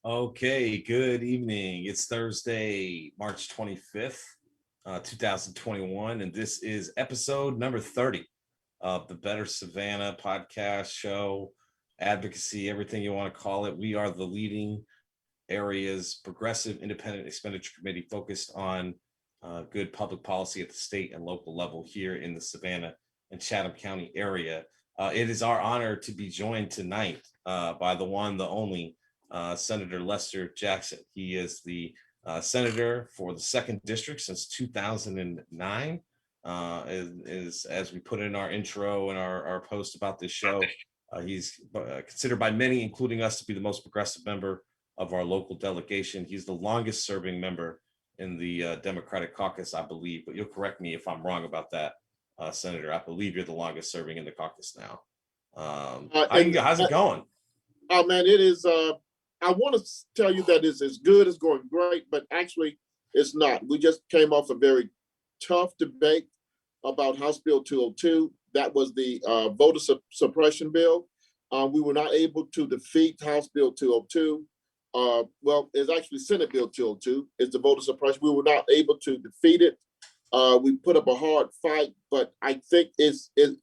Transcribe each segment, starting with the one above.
Okay, good evening. It's Thursday, March 25th, 2021, and this is episode number 30 of the Better Savannah podcast show, advocacy, everything you want to call it. We are the leading area's progressive independent expenditure committee focused on good public policy at the state and local level here in the Savannah and Chatham County area. It is our honor to be joined tonight by the one, the only, Senator Lester Jackson. He is the senator for the 2nd District since 2009. As we put in our intro and our post about this show, he's considered by many, including us, to be the most progressive member of our local delegation. He's the longest serving member in the Democratic caucus, I believe, but you'll correct me if I'm wrong about that, Senator. I believe you're the longest serving in the caucus now. How's it going? Oh man, it is. I want to tell you that it's good, it's going great, but actually it's not. We just came off a very tough debate about House Bill 202. That was the voter suppression bill. We were not able to defeat House Bill 202. Well, it's actually Senate Bill 202. It's the voter suppression. We were not able to defeat it. We put up a hard fight, but I think it's a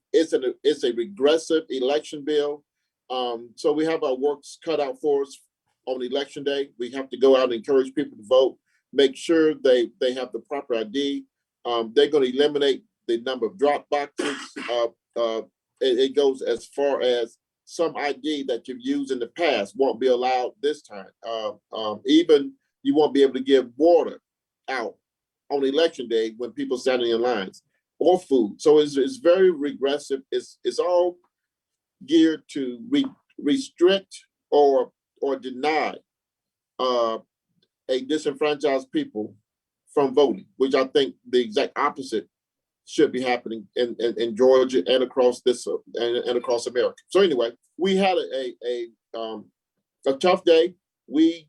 regressive election bill. So we have our works cut out for us on election day. We have to go out and encourage people to vote, make sure they have the proper ID. They're going to eliminate the number of drop boxes. It goes as far as some ID that you've used in the past won't be allowed this time. Even you won't be able to give water out on election day when people standing in lines, or food. So it's very regressive. It's all geared to restrict or deny a disenfranchised people from voting, which I think the exact opposite should be happening in Georgia and across and across America. So anyway, we had a tough day. We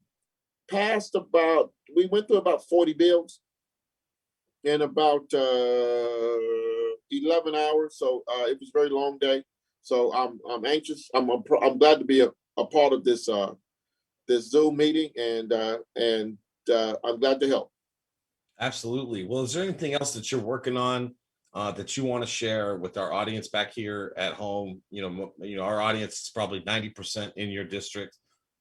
went through about 40 bills in about 11 hours. So it was a very long day. So I'm anxious. I'm glad to be a part of this Zoom meeting, and I'm glad to help. Absolutely. Well, is there anything else that you're working on that you want to share with our audience back here at home? Our audience is probably 90% in your district.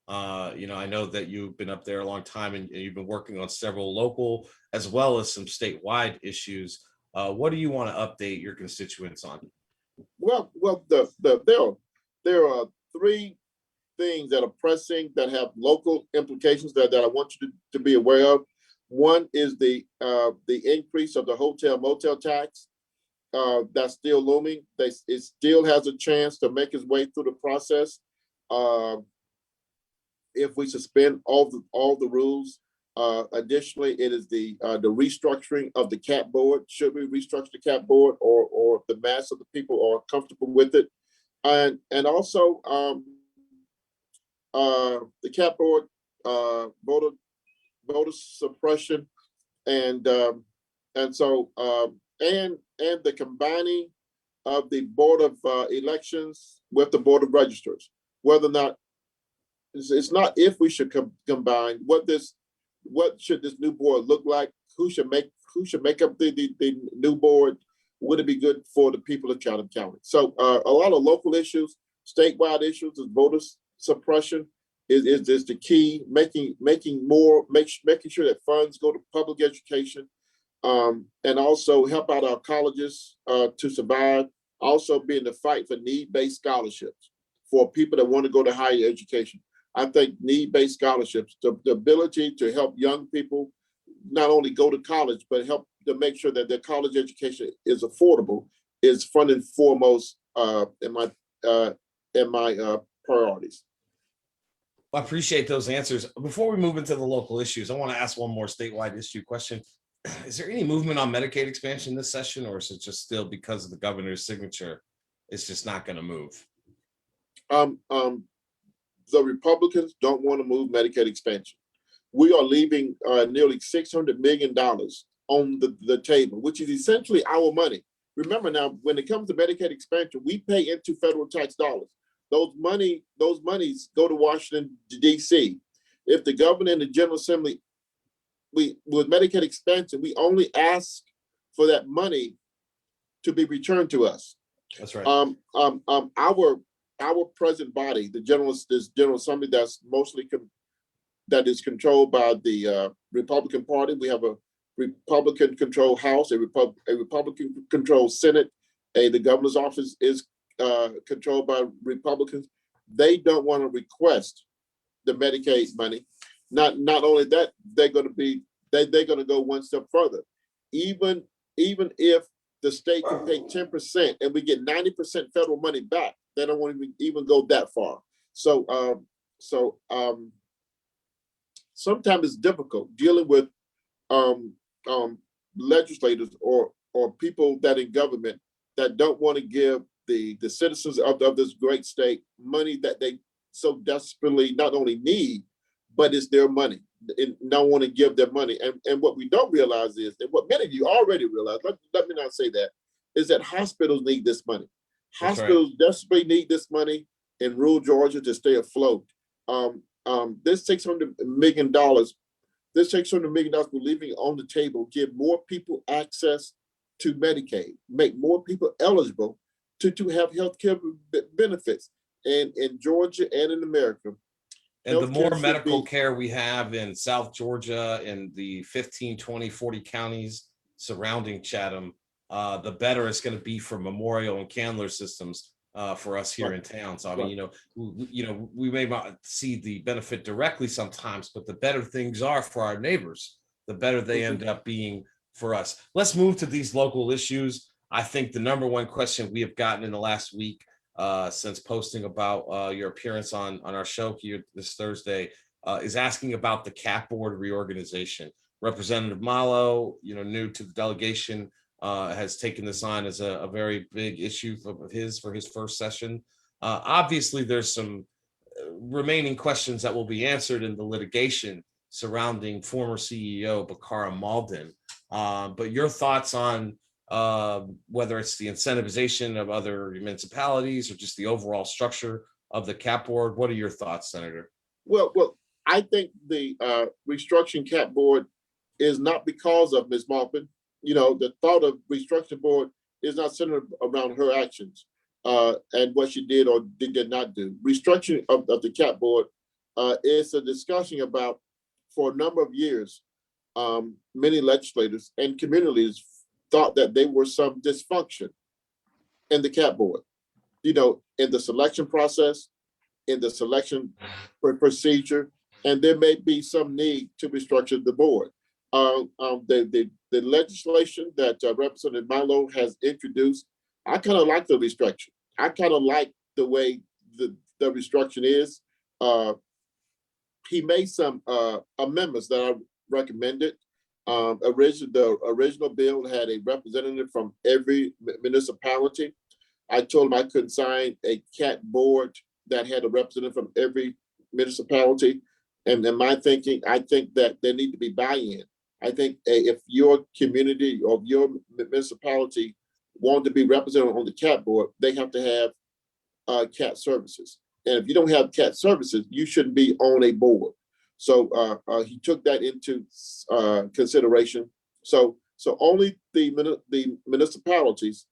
I know that you've been up there a long time and you've been working on several local as well as some statewide issues. What do you want to update your constituents on? Well, there are 3 things that are pressing that have local implications that I want you to be aware of. One is the increase of the hotel motel tax. That's still looming. It still has a chance to make its way through the process if we suspend all the rules. Additionally, it is the restructuring of the cap board. Should we restructure the cap board, or the mass of the people are comfortable with it? And also the cap board, voter suppression, and the combining of the Board of Elections with the Board of Registrars. Whether or not it's not if we should combine. What should this new board look like? Who should make up the new board? Would it be good for the people of Chatham County? So a lot of local issues, statewide issues, is voter suppression is the key. Making sure that funds go to public education, and also help out our colleges to survive. Also be in the fight for need-based scholarships for people that want to go to higher education. I think need-based scholarships, the ability to help young people not only go to college, but help to make sure that their college education is affordable, is front and foremost in my priorities. I appreciate those answers. Before we move into the local issues, I want to ask one more statewide issue question. Is there any movement on Medicaid expansion this session, or is it just still because of the governor's signature, it's just not going to move? The Republicans don't want to move Medicaid expansion. We are leaving nearly $600 million on the table, which is essentially our money. Remember now, when it comes to Medicaid expansion, we pay into federal tax dollars. Those monies go to Washington, D.C. if the governor and the General Assembly, with Medicaid expansion, we only ask for that money to be returned to us. That's right. Our present body, the General Assembly, that's mostly that is controlled by the Republican Party. We have a Republican-controlled House, a Republican-controlled Senate. The governor's office is controlled by Republicans. They don't want to request the Medicaid money. Not only that, they're going to go one step further. Even if the state can pay 10% and we get 90% federal money back, they don't want to even go that far. So sometimes it's difficult dealing with legislators or people that in government that don't want to give the citizens of this great state money that they so desperately not only need, but it's their money, and don't want to give their money. And what we don't realize is, and what many of you already realize, let me not say that, is that hospitals need this money. That's Hospitals desperately need this money in rural Georgia to stay afloat. This $600 million we're leaving on the table give more people access to Medicaid, make more people eligible to have health care benefits in Georgia and in America. And the more medical care we have in South Georgia and the 15, 20, 40 counties surrounding Chatham, the better it's going to be for Memorial and Candler systems for us here in town. So I mean, we may not see the benefit directly sometimes, but the better things are for our neighbors, the better they end up being for us. Let's move to these local issues. I think the number one question we have gotten in the last week since posting about your appearance on our show here this Thursday is asking about the CAP board reorganization. Representative Malo, new to the delegation, has taken this on as a very big issue for his first session. Obviously, there's some remaining questions that will be answered in the litigation surrounding former CEO Bakara Malden. But your thoughts on whether it's the incentivization of other municipalities or just the overall structure of the CAP board. What are your thoughts, Senator? Well, I think the restructuring CAP board is not because of Ms. Maupin. The thought of restructuring board is not centered around her actions and what she did or did not do. Restructuring of the CAP board is a discussion about, for a number of years, many legislators and communities thought that there was some dysfunction in the CAP board, in the selection process, in the selection procedure, and there may be some need to restructure the board. The legislation that Representative Milo has introduced, I kind of like the restructure. I kind of like the way the restructure is. He made some amendments that I recommended. The original bill had a representative from every municipality. I told him I couldn't sign a CAP board that had a representative from every municipality. And in my thinking, I think that there need to be buy-in. I think if your community or your municipality want to be represented on the CAP board, they have to have CAP services. And if you don't have CAP services, you shouldn't be on a board. So he took that into consideration. So only the municipalities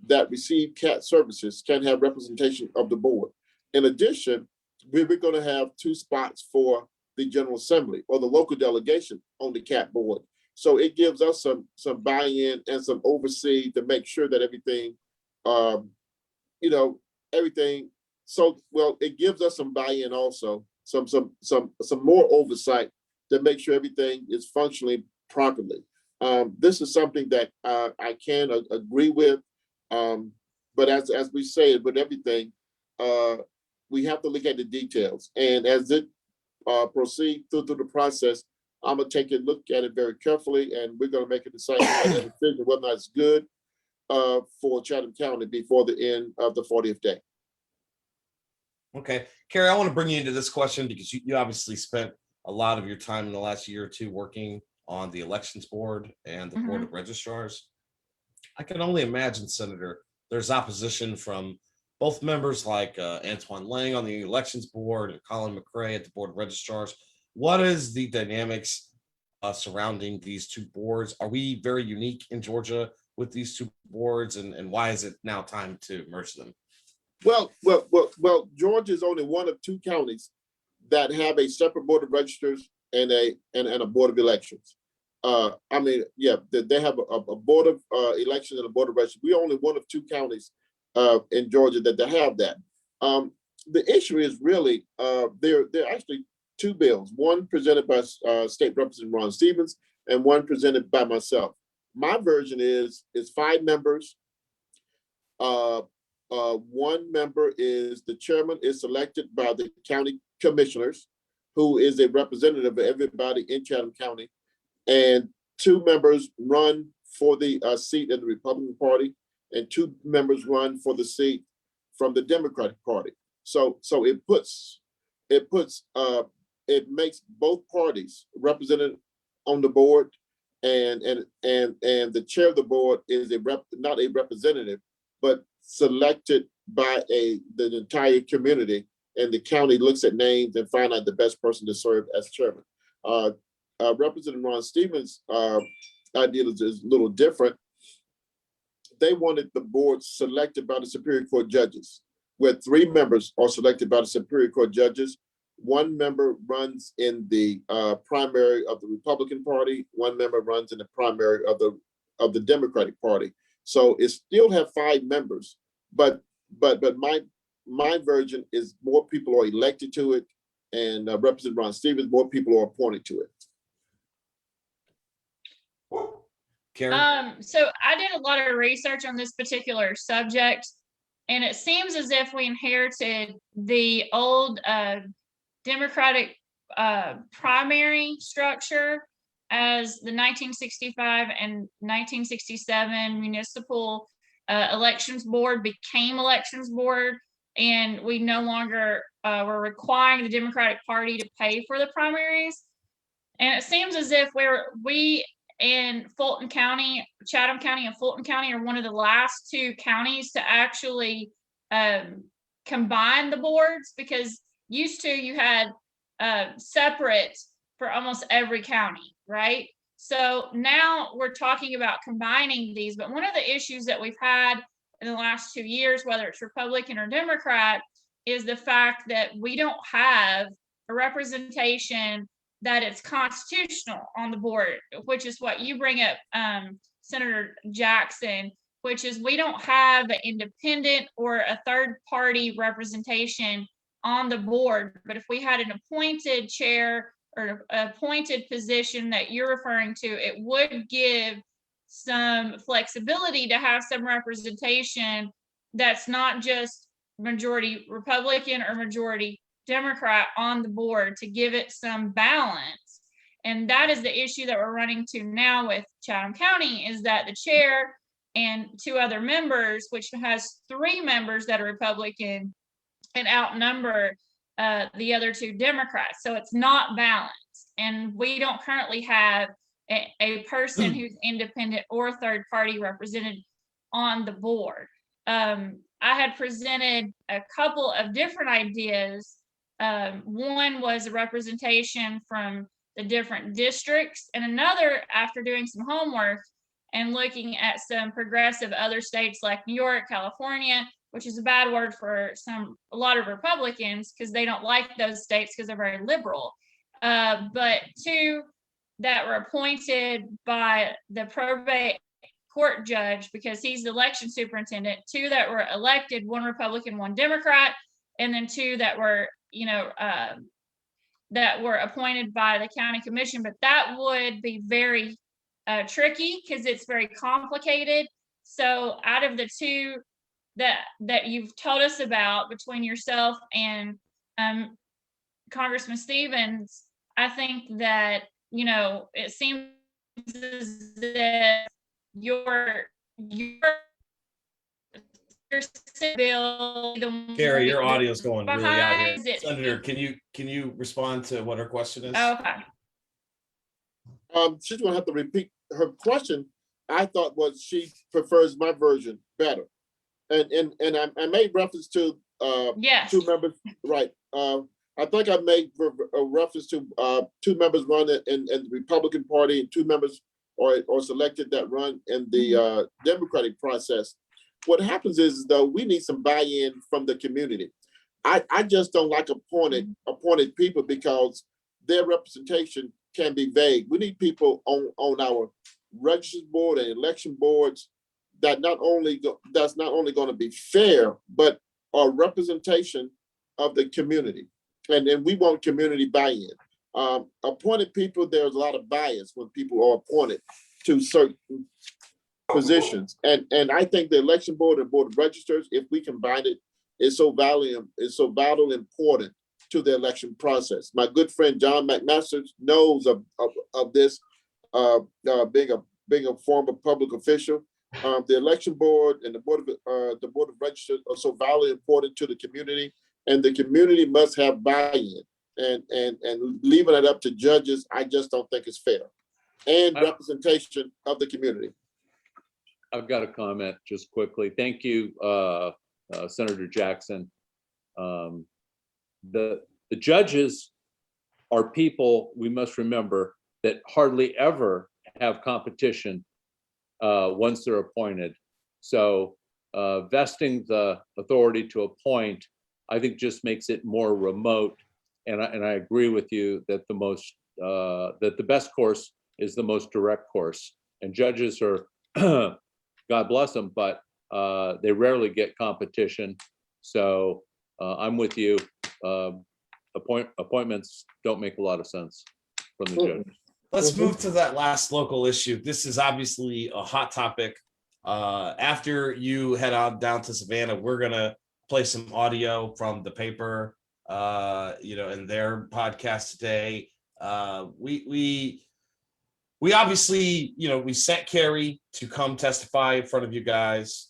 that receive CAT services can have representation of the board. In addition, we're going to have 2 spots for the General Assembly or the local delegation on the CAP board. So it gives us some buy-in and some oversight to make sure that everything, everything. So, well, it gives us some buy-in also, some more oversight to make sure everything is functioning properly. This is something that I can agree with, but as we say with everything, we have to look at the details. And as it proceed through the process, I'm gonna take a look at it very carefully, and we're gonna make a decision whether or not it's good for Chatham County before the end of the 40th day. Okay, Carrie, I want to bring you into this question because you obviously spent a lot of your time in the last year or two working on the elections board and the board of registrars. I can only imagine, Senator, there's opposition from both members like Antoine Lang on the elections board and Colin McRae at the board of registrars What is the dynamics surrounding these two boards? Are we very unique in Georgia with these two boards, and why is it now time to merge them? Well, Georgia is only one of two counties that have a separate board of registers and a board of elections. I mean, yeah, they have a board of elections and a board of registers. We're only one of two counties in Georgia that they have that. The issue is really there are actually two bills, one presented by State Representative Ron Stevens and one presented by myself. My version is 5 members. One member is the chairman is selected by the county commissioners, who is a representative of everybody in Chatham County, and 2 members run for the seat in the Republican Party, and 2 members run for the seat from the Democratic Party. So it makes both parties represented on the board, and the chair of the board is not a representative, but selected by the entire community, and the county looks at names and find out the best person to serve as chairman. Representative Ron Stevens' idea is a little different. They wanted the board selected by the Superior Court judges, where 3 members are selected by the Superior Court judges. 1 member runs in the primary of the Republican Party. 1 member runs in the primary of the Democratic Party. So it still have 5 members, but my version is more people are elected to it, and Representative Ron Stevens, more people are appointed to it. Karen? So I did a lot of research on this particular subject, and it seems as if we inherited the old Democratic primary structure as the 1965 and 1967 municipal elections board became elections board, and we no longer were requiring the Democratic Party to pay for the primaries. And it seems as if we in Fulton County, Chatham County and Fulton County are one of the last 2 counties to actually combine the boards, because used to you had separate for almost every county, right? So now we're talking about combining these, but one of the issues that we've had in the last 2 years, whether it's Republican or Democrat, is the fact that we don't have a representation that it's constitutional on the board, which is what you bring up, Senator Jackson, which is we don't have an independent or a third party representation on the board. But if we had an appointed chair or appointed position that you're referring to, it would give some flexibility to have some representation that's not just majority Republican or majority Democrat on the board, to give it some balance. And that is the issue that we're running to now with Chatham County, is that the chair and 2 other members, which has 3 members that are Republican, and outnumber the other 2 Democrats. So it's not balanced. And we don't currently have a person who's independent or third party represented on the board. I had presented a couple of different ideas. One was a representation from the different districts, and another, after doing some homework and looking at some progressive other states like New York, California, which is a bad word for a lot of Republicans, because they don't like those states because they're very liberal. But 2 that were appointed by the probate court judge, because he's the election superintendent, 2 that were elected, 1 Republican, 1 Democrat, and then 2 that were, that were appointed by the county commission. But that would be very tricky, because it's very complicated. So out of the 2 that you've told us about, between yourself and Congressman Stevens, I think that, it seems as if your bill. Carrie, your audio is going really out here. Behind it. Senator, can you respond to what her question is? Okay. She's gonna have to repeat her question. I thought was she prefers my version better. And I made reference to Yes. 2 members, right? I think I made a reference to 2 members run in the Republican Party and 2 members are selected that run in the Democratic process. What happens is, though, we need some buy-in from the community. I just don't like appointed people because their representation can be vague. We need people on our registers board and election boards that's not only going to be fair, but a representation of the community. And we want community buy-in. Appointed people, there's a lot of bias when people are appointed to certain positions. And I think the election board and board of registers, if we combine it, is so vitally important to the election process. My good friend John McMaster knows of this, being a former public official. The election board and the board of registers are so vitally important to the community, and the community must have buy-in. And leaving it up to judges, I just don't think it's fair. And representation of the community. I've got a comment just quickly. Thank you, Senator Jackson. The judges are people, we must remember, that hardly ever have competition once they're appointed. So vesting the authority to appoint, I think, just makes it more remote. And I agree with you that that the best course is the most direct course. And judges are, God bless them, but they rarely get competition. So I'm with you. Appointments don't make a lot of sense from the judges. Let's move to that last local issue. This is obviously a hot topic. After you head on down to Savannah, we're gonna play some audio from the paper, in their podcast today. We obviously, we sent Carrie to come testify in front of you guys.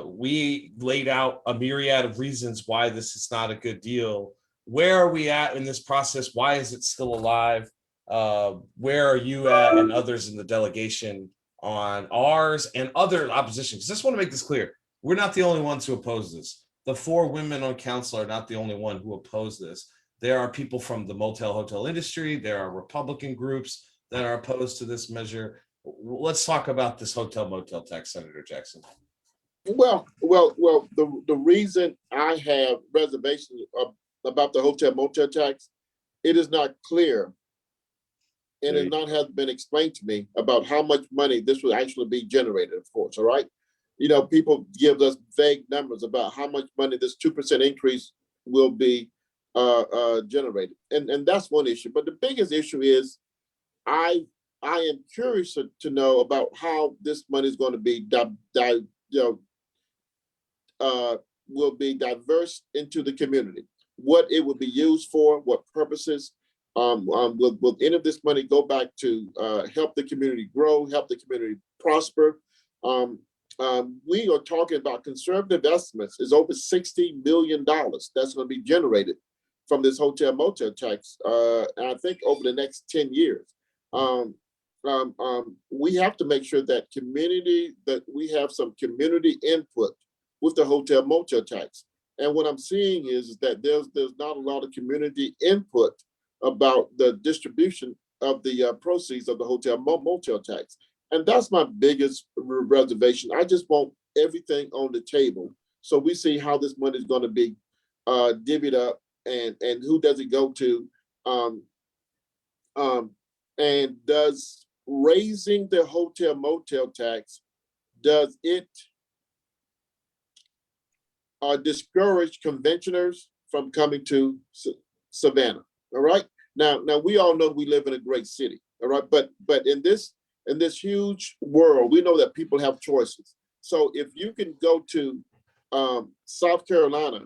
We laid out a myriad of reasons why this is not a good deal. Where are we at in this process? Why is it still alive? Where are you at and others in the delegation on ours and other oppositions? Just want to make this clear. We're not the only ones who oppose this. The 4 women on council are not the only one who oppose this. There are people from the motel hotel industry. There are Republican groups that are opposed to this measure. Let's talk about this hotel motel tax, Senator Jackson. Well, the reason I have reservations about the hotel motel tax, it is not clear, and it has been explained to me about how much money this will actually be generated, of course, all right? People give us vague numbers about how much money this 2% increase will be generated. And that's one issue. But the biggest issue is I am curious to know about how this money is going to be will be diverse into the community, what it will be used for, what purposes. Will any of this money go back to help the community grow, help the community prosper? We are talking about conservative estimates is over $60 million that's going to be generated from this hotel motel tax, and I think over the next 10 years. We have to make sure that we have some community input with the hotel motel tax. And what I'm seeing is that there's not a lot of community input about the distribution of the proceeds of the hotel motel tax. And that's my biggest reservation. I just want everything on the table so we see how this money is going to be divvied up and who does it go to. And does raising the hotel motel tax, does it discourage conventioners from coming to Savannah? All right. Now we all know we live in a great city. All right. But in this huge world, we know that people have choices. So if you can go to South Carolina,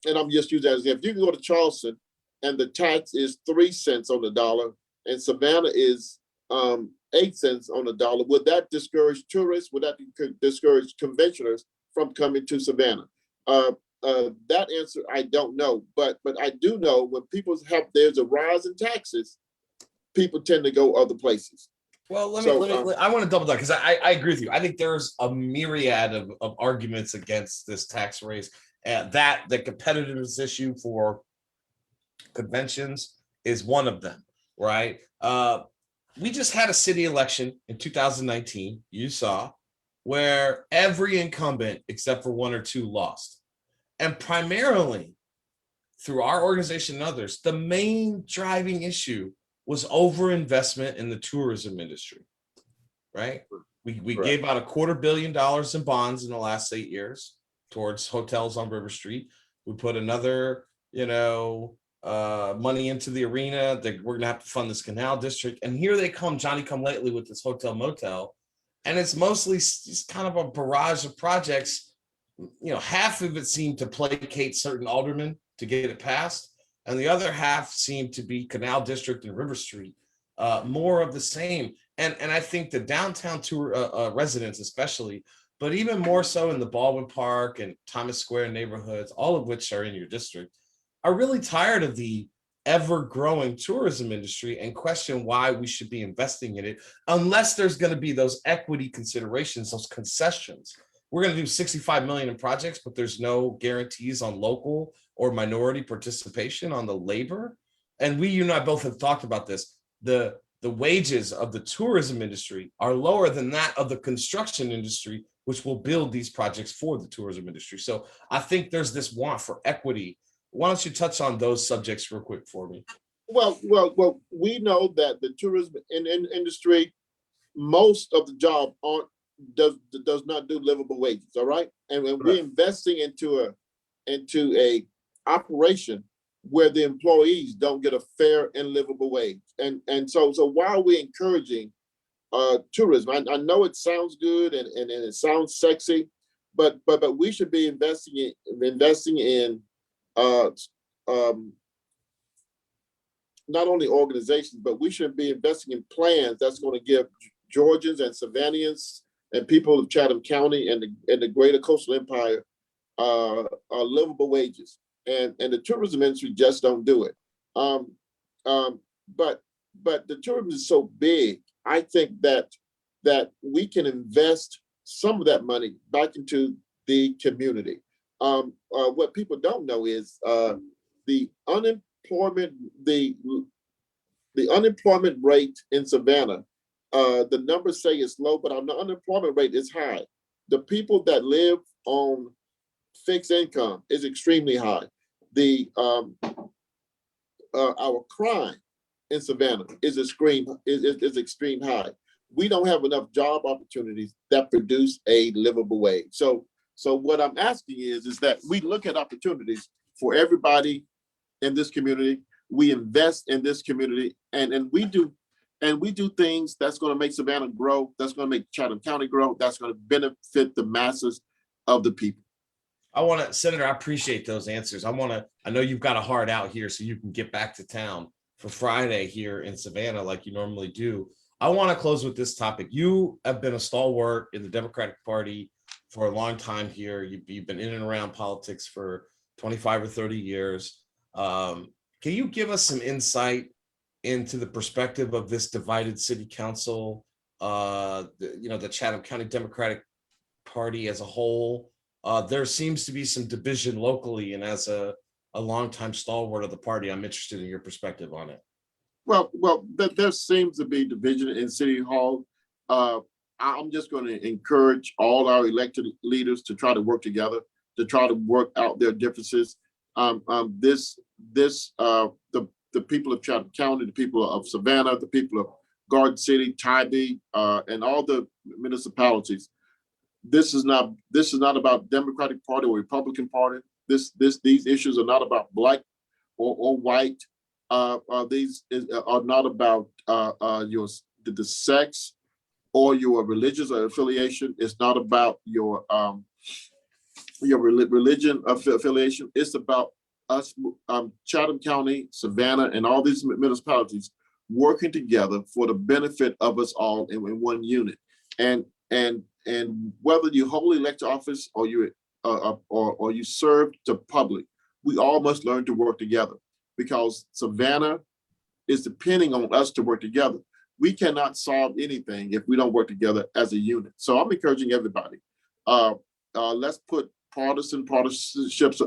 and I'm just using that as if you can go to Charleston and the tax is 3 cents on the dollar, and Savannah is 8 cents on the dollar, would that discourage tourists? Would that discourage conventioners from coming to Savannah? That answer, I don't know, but I do know when there's a rise in taxes, people tend to go other places. Well, I want to double down because I agree with you. I think there's a myriad of arguments against this tax raise. The competitiveness issue for Conventions is one of them, right? We just had a city election in 2019, you saw, where every incumbent except for one or two lost. And primarily through our organization and others, the main driving issue was overinvestment in the tourism industry, right? We gave out $250 million in bonds in the last 8 years towards hotels on River Street. We put another, money into the arena that we're gonna have to fund this canal district. And here they come, Johnny come lately with this hotel motel. And it's mostly just kind of a barrage of projects. Half of it seemed to placate certain aldermen to get it passed. And the other half seemed to be Canal District and River Street, more of the same. And I think the downtown tour residents especially, but even more so in the Baldwin Park and Thomas Square neighborhoods, all of which are in your district, are really tired of the ever-growing tourism industry and question why we should be investing in it, unless there's going to be those equity considerations, those concessions. We're going to do 65 million in projects, but there's no guarantees on local or minority participation on the labor. And you and I both have talked about this. The wages of the tourism industry are lower than that of the construction industry, which will build these projects for the tourism industry. So I think there's this want for equity. Why don't you touch on those subjects real quick for me? Well, we know that the tourism industry, most of the job does not do livable wages. All right, and when we're investing into a operation where the employees don't get a fair and livable wage, and so why are we encouraging tourism? I know it sounds good and it sounds sexy, but we should be investing in not only organizations, but we should be investing in plans that's going to give Georgians and Savannahans and people of Chatham County and the greater coastal empire livable wages. And the tourism industry just don't do it. But the tourism is so big, I think that we can invest some of that money back into the community. What people don't know is the unemployment rate in Savannah. The numbers say it's low, but our unemployment rate is high. The people that live on fixed income is extremely high. Our crime in Savannah is extreme high. We don't have enough job opportunities that produce a livable wage. So what I'm asking is that we look at opportunities for everybody in this community. We invest in this community, and we do things that's going to make Savannah grow, that's going to make Chatham County grow, that's going to benefit the masses of the people. Senator, I appreciate those answers. I know you've got a heart out here so you can get back to town for Friday here in Savannah like you normally do. I want to close with this topic. You have been a stalwart in the Democratic Party for a long time here. You've been in and around politics for 25 or 30 years. Can you give us some insight into the perspective of this divided city council, the Chatham County Democratic Party as a whole? There seems to be some division locally, and as a longtime stalwart of the party, I'm interested in your perspective on it. Well, there seems to be division in City Hall. I'm just going to encourage all our elected leaders to try to work together, to try to work out their differences. The people of Chatham County, the people of Savannah, the people of Garden City, Tybee, and all the municipalities. This is not about Democratic Party or Republican Party. These issues are not about black or white. These are not about the sex or your religious affiliation. It's not about your religion affiliation. It's about us, Chatham County, Savannah, and all these municipalities working together for the benefit of us all in one unit. And whether you hold elected office or you serve the public, we all must learn to work together, because Savannah is depending on us to work together. We cannot solve anything if we don't work together as a unit. So I'm encouraging everybody. Let's put partisanships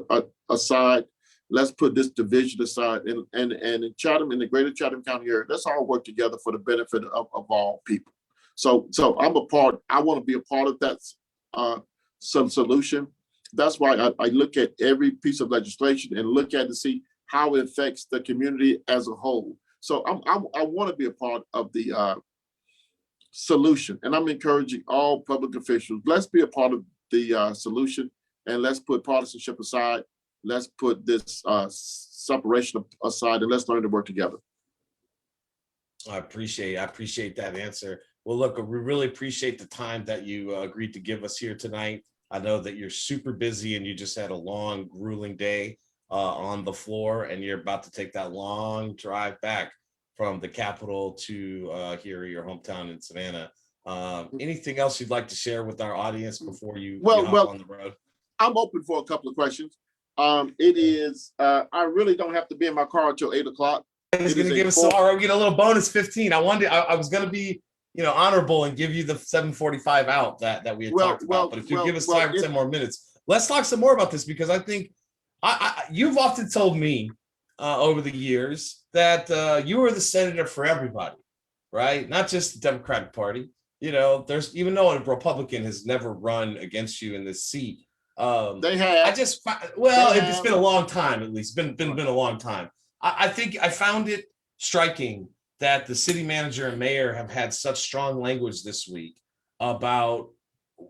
aside. Let's put this division aside, and in Chatham, in the greater Chatham County area, let's all work together for the benefit of all people. So I'm a part, I want to be a part of that some solution. That's why I look at every piece of legislation and look at to see how it affects the community as a whole. So I want to be a part of the solution, and I'm encouraging all public officials, let's be a part of the solution, and let's put partisanship aside. Let's put this separation aside, and let's learn to work together. I appreciate that answer. Well, look, we really appreciate the time that you agreed to give us here tonight. I know that you're super busy and you just had a long, grueling day on the floor, and you're about to take that long drive back from the Capitol to here, your hometown in Savannah. Anything else you'd like to share with our audience before you hop on the road? I'm open for a couple of questions. It is, I really don't have to be in my car until 8 o'clock. I was going to give us we get a little bonus 15. I was going to be, honorable and give you the 7:45 out that we had talked about. But if you give us 5 or 10 more minutes, let's talk some more about this, because I think you've often told me over the years that you are the senator for everybody, right? Not just the Democratic Party. There's, even though a Republican has never run against you in this seat. They have. It's been a long time, at least. Been a long time. I think I found it striking that the city manager and mayor have had such strong language this week about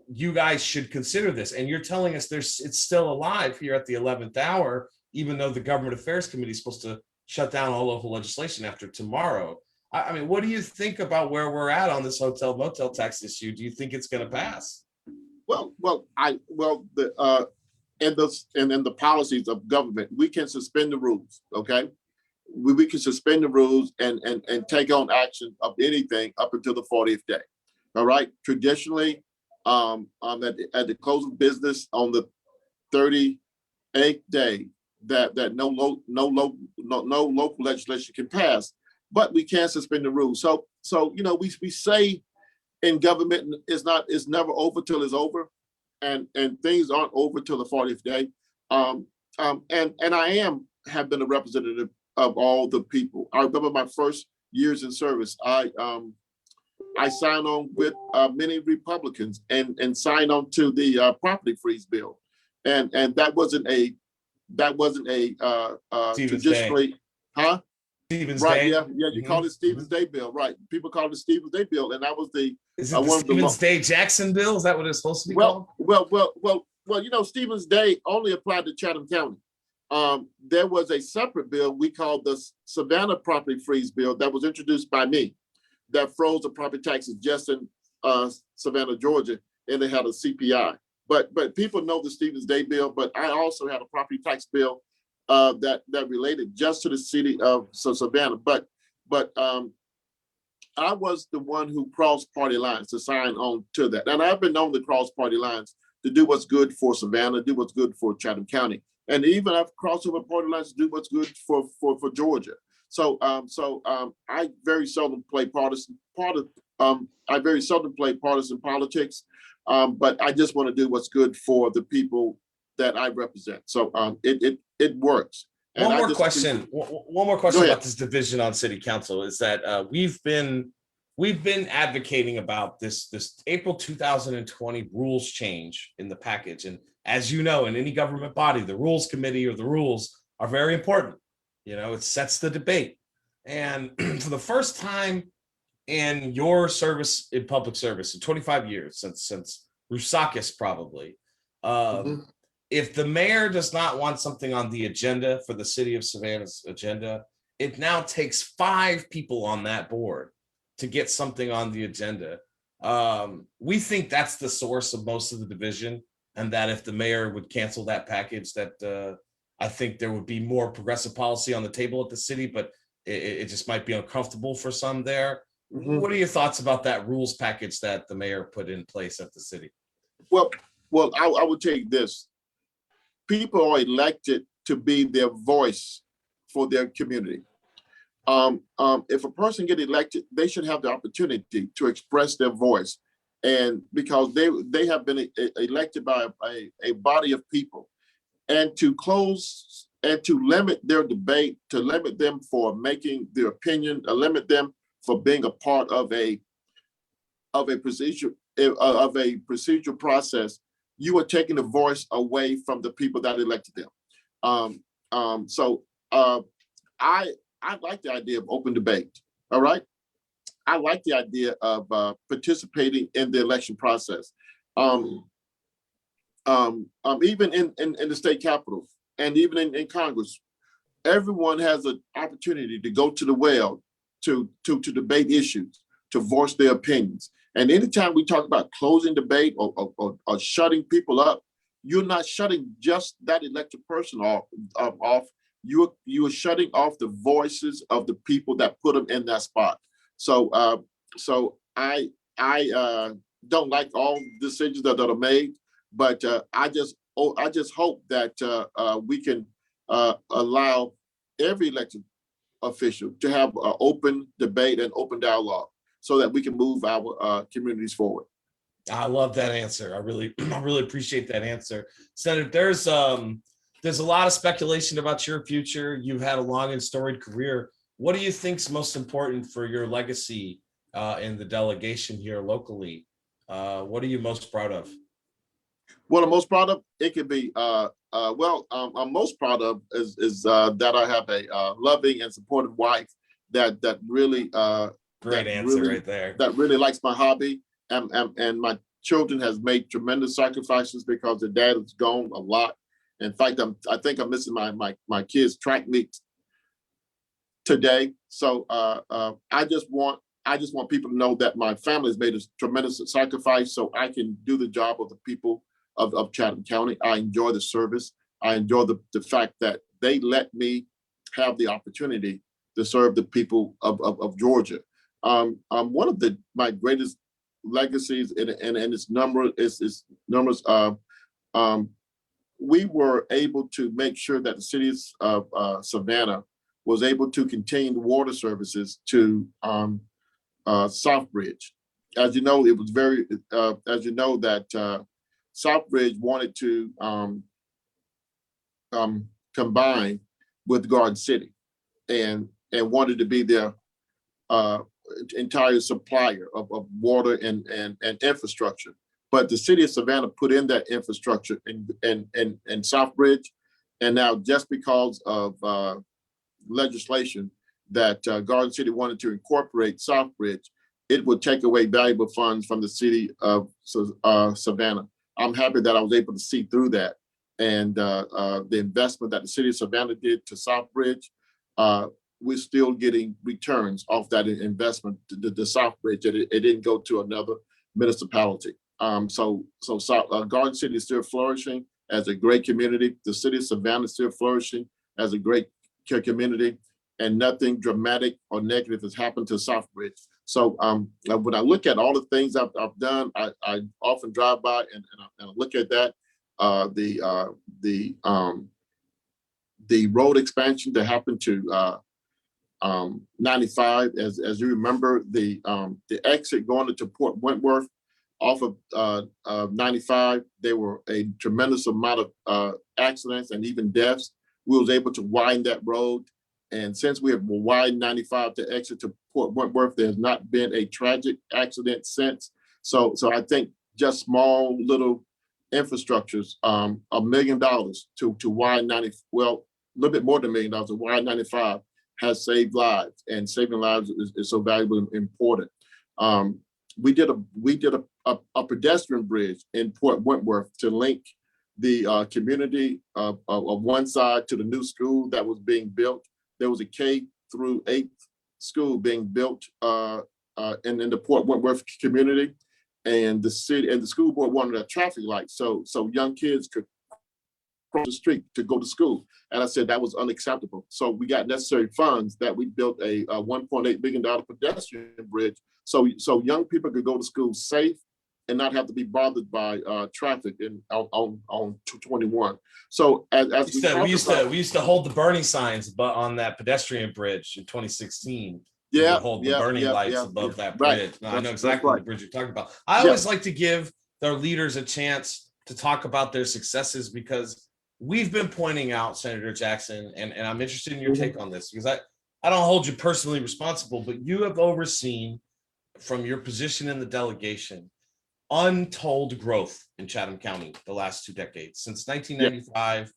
you guys should consider this. And you're telling us it's still alive here at the 11th hour, even though the Government Affairs Committee is supposed to shut down all local legislation after tomorrow. I mean, what do you think about where we're at on this hotel motel tax issue? Do you think it's going to pass? In the policies of government, we can suspend the rules. Okay, we can suspend the rules and take on action of anything up until the 40th day. All right. Traditionally, at the close of business on the 38th day, that no local legislation can pass, but we can suspend the rules. So we say in government it's never over till it's over, and things aren't over till the 40th day. And I have been a representative of all the people. I remember my first years in service. I signed on with many Republicans and signed on to the property freeze bill, and that wasn't a traditionally, Day. Stevens right? Day. Yeah. You call it Stevens Day bill, right? People call it Stevens Day bill, and that was the Stevens Day Jackson bill. Is that what it's supposed to be called? Well, Stevens Day only applied to Chatham County. There was a separate bill we called the Savannah property freeze bill that was introduced by me that froze the property taxes just in Savannah, Georgia, and they had a CPI. But people know the Stevens Day bill, but I also had a property tax bill that related just to the city of Savannah. But I was the one who crossed party lines to sign on to that. And I've been known to cross party lines to do what's good for Savannah, do what's good for Chatham County. And even I've crossed over party lines to do what's good for Georgia. So I very seldom play partisan politics, but I just want to do what's good for the people that I represent. So it works. And One more question about this division on city council is that we've been advocating about this April 2020 rules change in the package. And as you know, in any government body, the rules committee or the rules are very important. It sets the debate. And for the first time in your service in public service in 25 years, since Rousakis probably, if the mayor does not want something on the agenda for the city of Savannah's agenda, it now takes 5 people on that board to get something on the agenda. We think that's the source of most of the division, and that if the mayor would cancel that package, that I think there would be more progressive policy on the table at the city, but it just might be uncomfortable for some there. Mm-hmm. What are your thoughts about that rules package that the mayor put in place at the city? Well, I would take this. People are elected to be their voice for their community. If a person gets elected, they should have the opportunity to express their voice, and because they have been elected by a body of people, and to close and to limit their debate, to limit them for making their opinion, to limit them for being a part of a procedural process, you are taking the voice away from the people that elected them. I like the idea of open debate. All right, I like the idea of participating in the election process. Even in the state capitol and even in Congress, everyone has an opportunity to go to the well to debate issues, to voice their opinions. And anytime we talk about closing debate or shutting people up, you're not shutting just that elected person off. You are shutting off the voices of the people that put them in that spot. So I don't like all decisions that are made, but I just hope that we can allow every elected official to have an open debate and open dialogue, so that we can move our communities forward. I love that answer. I really appreciate that answer. Senator, there's a lot of speculation about your future. You've had a long and storied career. What do you think's most important for your legacy in the delegation here locally? What are you most proud of? What I'm most proud of, it could be, I'm most proud of is that I have a loving and supportive wife that really Great answer right there. That really likes my hobby, and my children has made tremendous sacrifices because their dad is gone a lot. In fact, I think I'm missing my kids' track meet today. So I just want people to know that my family has made a tremendous sacrifice so I can do the job of the people of Chatham County. I enjoy the service. I enjoy the fact that they let me have the opportunity to serve the people of Georgia. One of my greatest legacies, and its numbers. We were able to make sure that the city of Savannah was able to continue the water services to Southbridge. As you know, it was very, as you know, that Southbridge wanted to combine with Garden City and wanted to be their entire supplier of water and infrastructure. But the city of Savannah put in that infrastructure in Southbridge, and now just because of legislation that Garden City wanted to incorporate Southbridge, it would take away valuable funds from the city of Savannah. I'm happy that I was able to see through that, and the investment that the city of Savannah did to Southbridge, we're still getting returns off that investment to Southbridge. It didn't go to another municipality. So Garden City is still flourishing as a great community. The city of Savannah is still flourishing as a great community, and nothing dramatic or negative has happened to Southbridge. So when I look at all the things I've done, I often drive by and I look at that. The road expansion that happened to 95, as you remember, the exit going into Port Wentworth off of 95, there were a tremendous amount of accidents and even deaths. We was able to widen that road. And since we have widened 95 to exit to Port Wentworth, there's not been a tragic accident since. So I think just small little infrastructures, $1 million to widen 90, well, a little bit more than $1 million to widen 95 has saved lives, and saving lives is so valuable and important. We did a pedestrian bridge in Port Wentworth to link the community of one side to the new school that was being built. There was a K through 8th school being built in the Port Wentworth community, and the city and the school board wanted a traffic light so young kids could cross the street to go to school. And I said that was unacceptable. So we got necessary funds that we built a $1.8 billion pedestrian bridge so young people could go to school safe and not have to be bothered by traffic on 221. So as we used to hold the burning signs, but on that pedestrian bridge in 2016. Yeah, hold the burning lights above that bridge. Right. No, I know exactly what bridge you're talking about. I always like to give their leaders a chance to talk about their successes, because we've been pointing out, Senator Jackson, and I'm interested in your take on this, because I don't hold you personally responsible, but you have overseen, from your position in the delegation, untold growth in Chatham County the last 2 decades. Since 1995,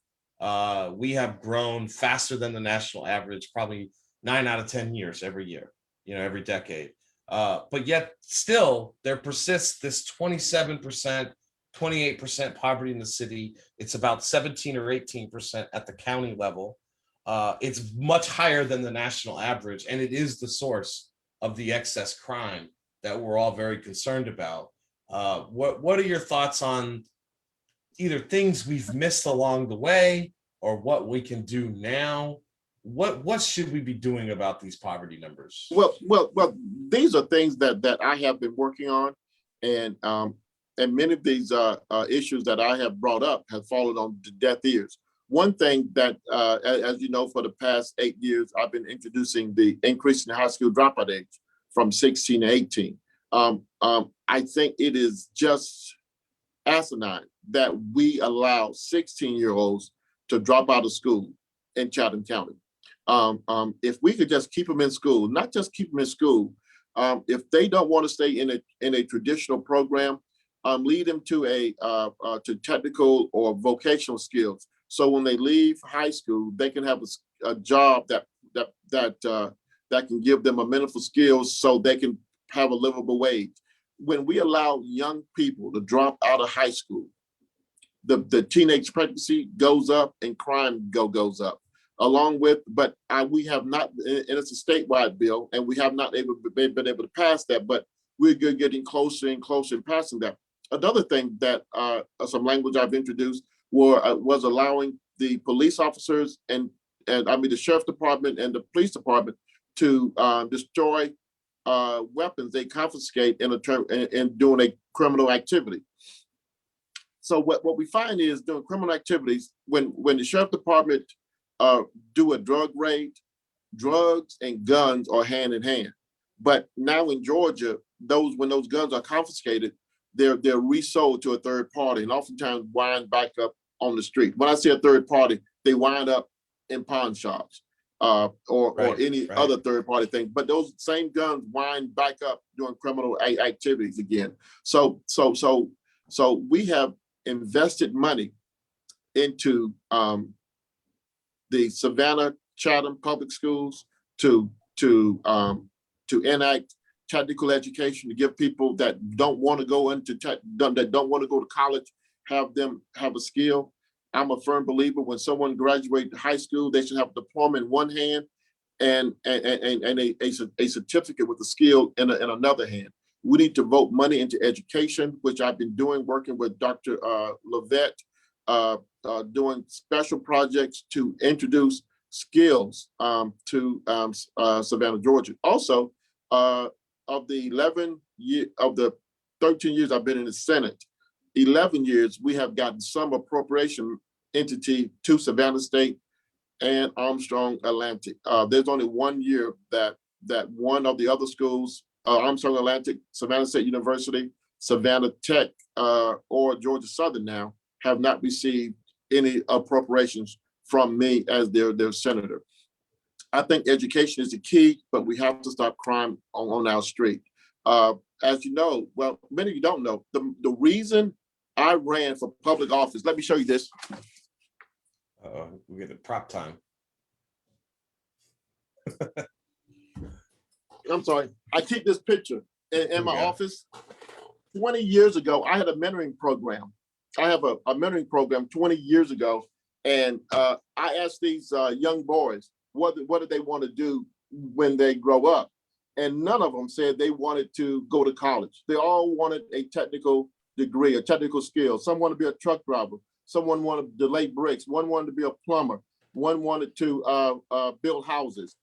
we have grown faster than the national average, probably 9 out of 10 years every year, every decade. But yet still there persists this 27%, 28% poverty in the city. It's about 17 or 18% at the county level. It's much higher than the national average, and it is the source of the excess crime that we're all very concerned about. What are your thoughts on either things we've missed along the way or what we can do now? What should we be doing about these poverty numbers? Well, these are things that I have been working on, and many of these issues that I have brought up have fallen on deaf ears. One thing that, as you know, for the past 8 years, I've been introducing the increase in high school dropout age from 16 to 18. I think it is just asinine that we allow 16-year-olds to drop out of school in Chatham County. If we could just keep them in school, not just keep them in school, if they don't want to stay in a traditional program, lead them to to technical or vocational skills. So when they leave high school, they can have a job that can give them a meaningful skills, so they can have a livable wage. When we allow young people to drop out of high school, the teenage pregnancy goes up and crime goes up. Along with, but we have not, and it's a statewide bill, and we have not been able to pass that, but we're getting closer and closer in passing that. Another thing that some language I've introduced was allowing the police officers and the sheriff department and the police department to destroy weapons they confiscate in doing a criminal activity. So what we find is, doing criminal activities, when the sheriff department do a drug raid, drugs and guns are hand in hand. But now in Georgia, when those guns are confiscated, they're resold to a third party, and oftentimes wind back up on the street. When I say a third party, they wind up in pawn shops or any other third party thing. But those same guns wind back up doing criminal activities again. So we have invested money into the Savannah Chatham public schools to enact technical education, to give people that don't want to go to college, have them have a skill. I'm a firm believer, when someone graduates high school, they should have a diploma in one hand and a certificate with a skill in another hand. We need to vote money into education, which I've been doing, working with Dr. Levette, doing special projects to introduce skills to Savannah, Georgia. Also, of the 13 years I've been in the Senate, 11 years we have gotten some appropriation entity to Savannah State and Armstrong Atlantic. There's only 1 year that one of the other schools, Armstrong Atlantic, Savannah State University, Savannah Tech, or Georgia Southern now, have not received any appropriations from me as their senator. I think education is the key, but we have to stop crime on our street. As you know, well, many of you don't know, the reason I ran for public office, let me show you this. We get a prop time. I'm sorry, I keep this picture in my office. 20 years ago, I had a mentoring program. I have a mentoring program 20 years ago, and I asked these young boys, what do they want to do when they grow up? And none of them said they wanted to go to college. They all wanted a technical degree, a technical skill. Some want to be a truck driver. Someone wanted to lay bricks. One wanted to be a plumber. One wanted to build houses.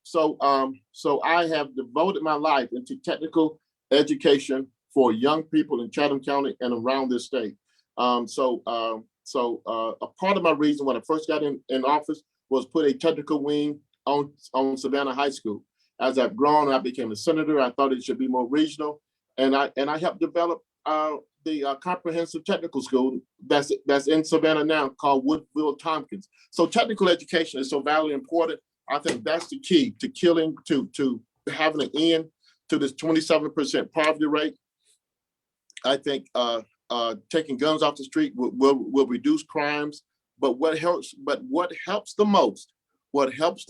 So I have devoted my life into technical education for young people in Chatham County and around this state. So a part of my reason when I first got in office was put a technical wing on Savannah High School. As I've grown, I became a senator. I thought it should be more regional. and I helped develop the comprehensive technical school that's in Savannah now, called Woodville Tompkins. So technical education is so vitally important. I think that's the key to killing, to having an end to this 27% poverty rate. I think taking guns off the street will reduce crimes. But what helps the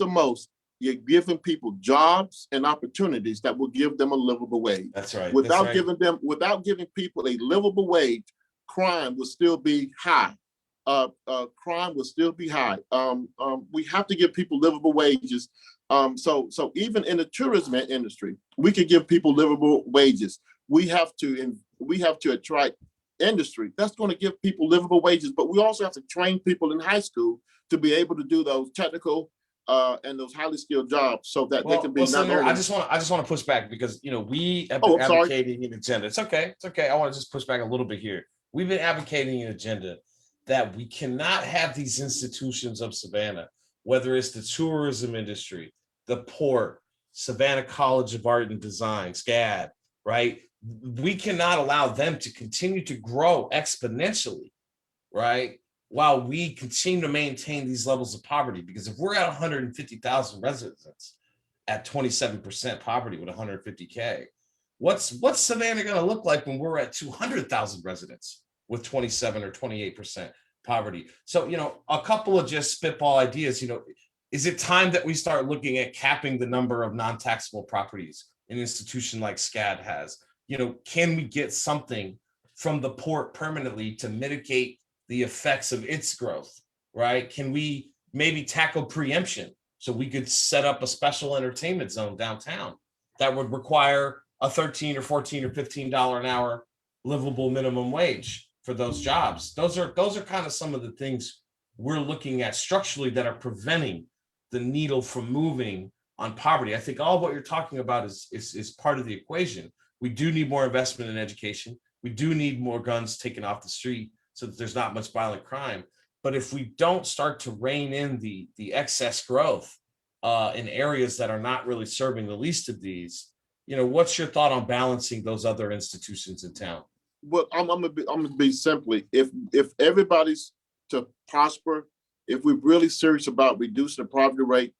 most, you're giving people jobs and opportunities that will give them a livable wage. That's right. Without giving people a livable wage, crime will still be high. Crime will still be high. We have to give people livable wages. So even in the tourism industry, we can give people livable wages. We have to attract industry that's going to give people livable wages, but we also have to train people in high school to be able to do those technical and those highly skilled jobs, so that they can be. Senator, I just want to push back, because we have been advocating an agenda. It's okay. I want to just push back a little bit here. We've been advocating an agenda that we cannot have these institutions of Savannah, whether it's the tourism industry, the port, Savannah College of Art and Design, SCAD, right? We cannot allow them to continue to grow exponentially, right? While we continue to maintain these levels of poverty, because if we're at 150,000 residents at 27% poverty with 150K, what's Savannah going to look like when we're at 200,000 residents with 27 or 28% poverty? So, a couple of just spitball ideas, is it time that we start looking at capping the number of non-taxable properties an institution like SCAD has? Can we get something from the port permanently to mitigate the effects of its growth, right? Can we maybe tackle preemption, so we could set up a special entertainment zone downtown that would require a $13 or $14 or $15 an hour livable minimum wage for those jobs? Those are kind of some of the things we're looking at structurally that are preventing the needle from moving on poverty. I think all what you're talking about is part of the equation. We do need more investment in education. We do need more guns taken off the street so that there's not much violent crime. But if we don't start to rein in the excess growth in areas that are not really serving the least of these, what's your thought on balancing those other institutions in town? Well, I'm gonna be simply, if everybody's to prosper, if we're really serious about reducing the poverty rate,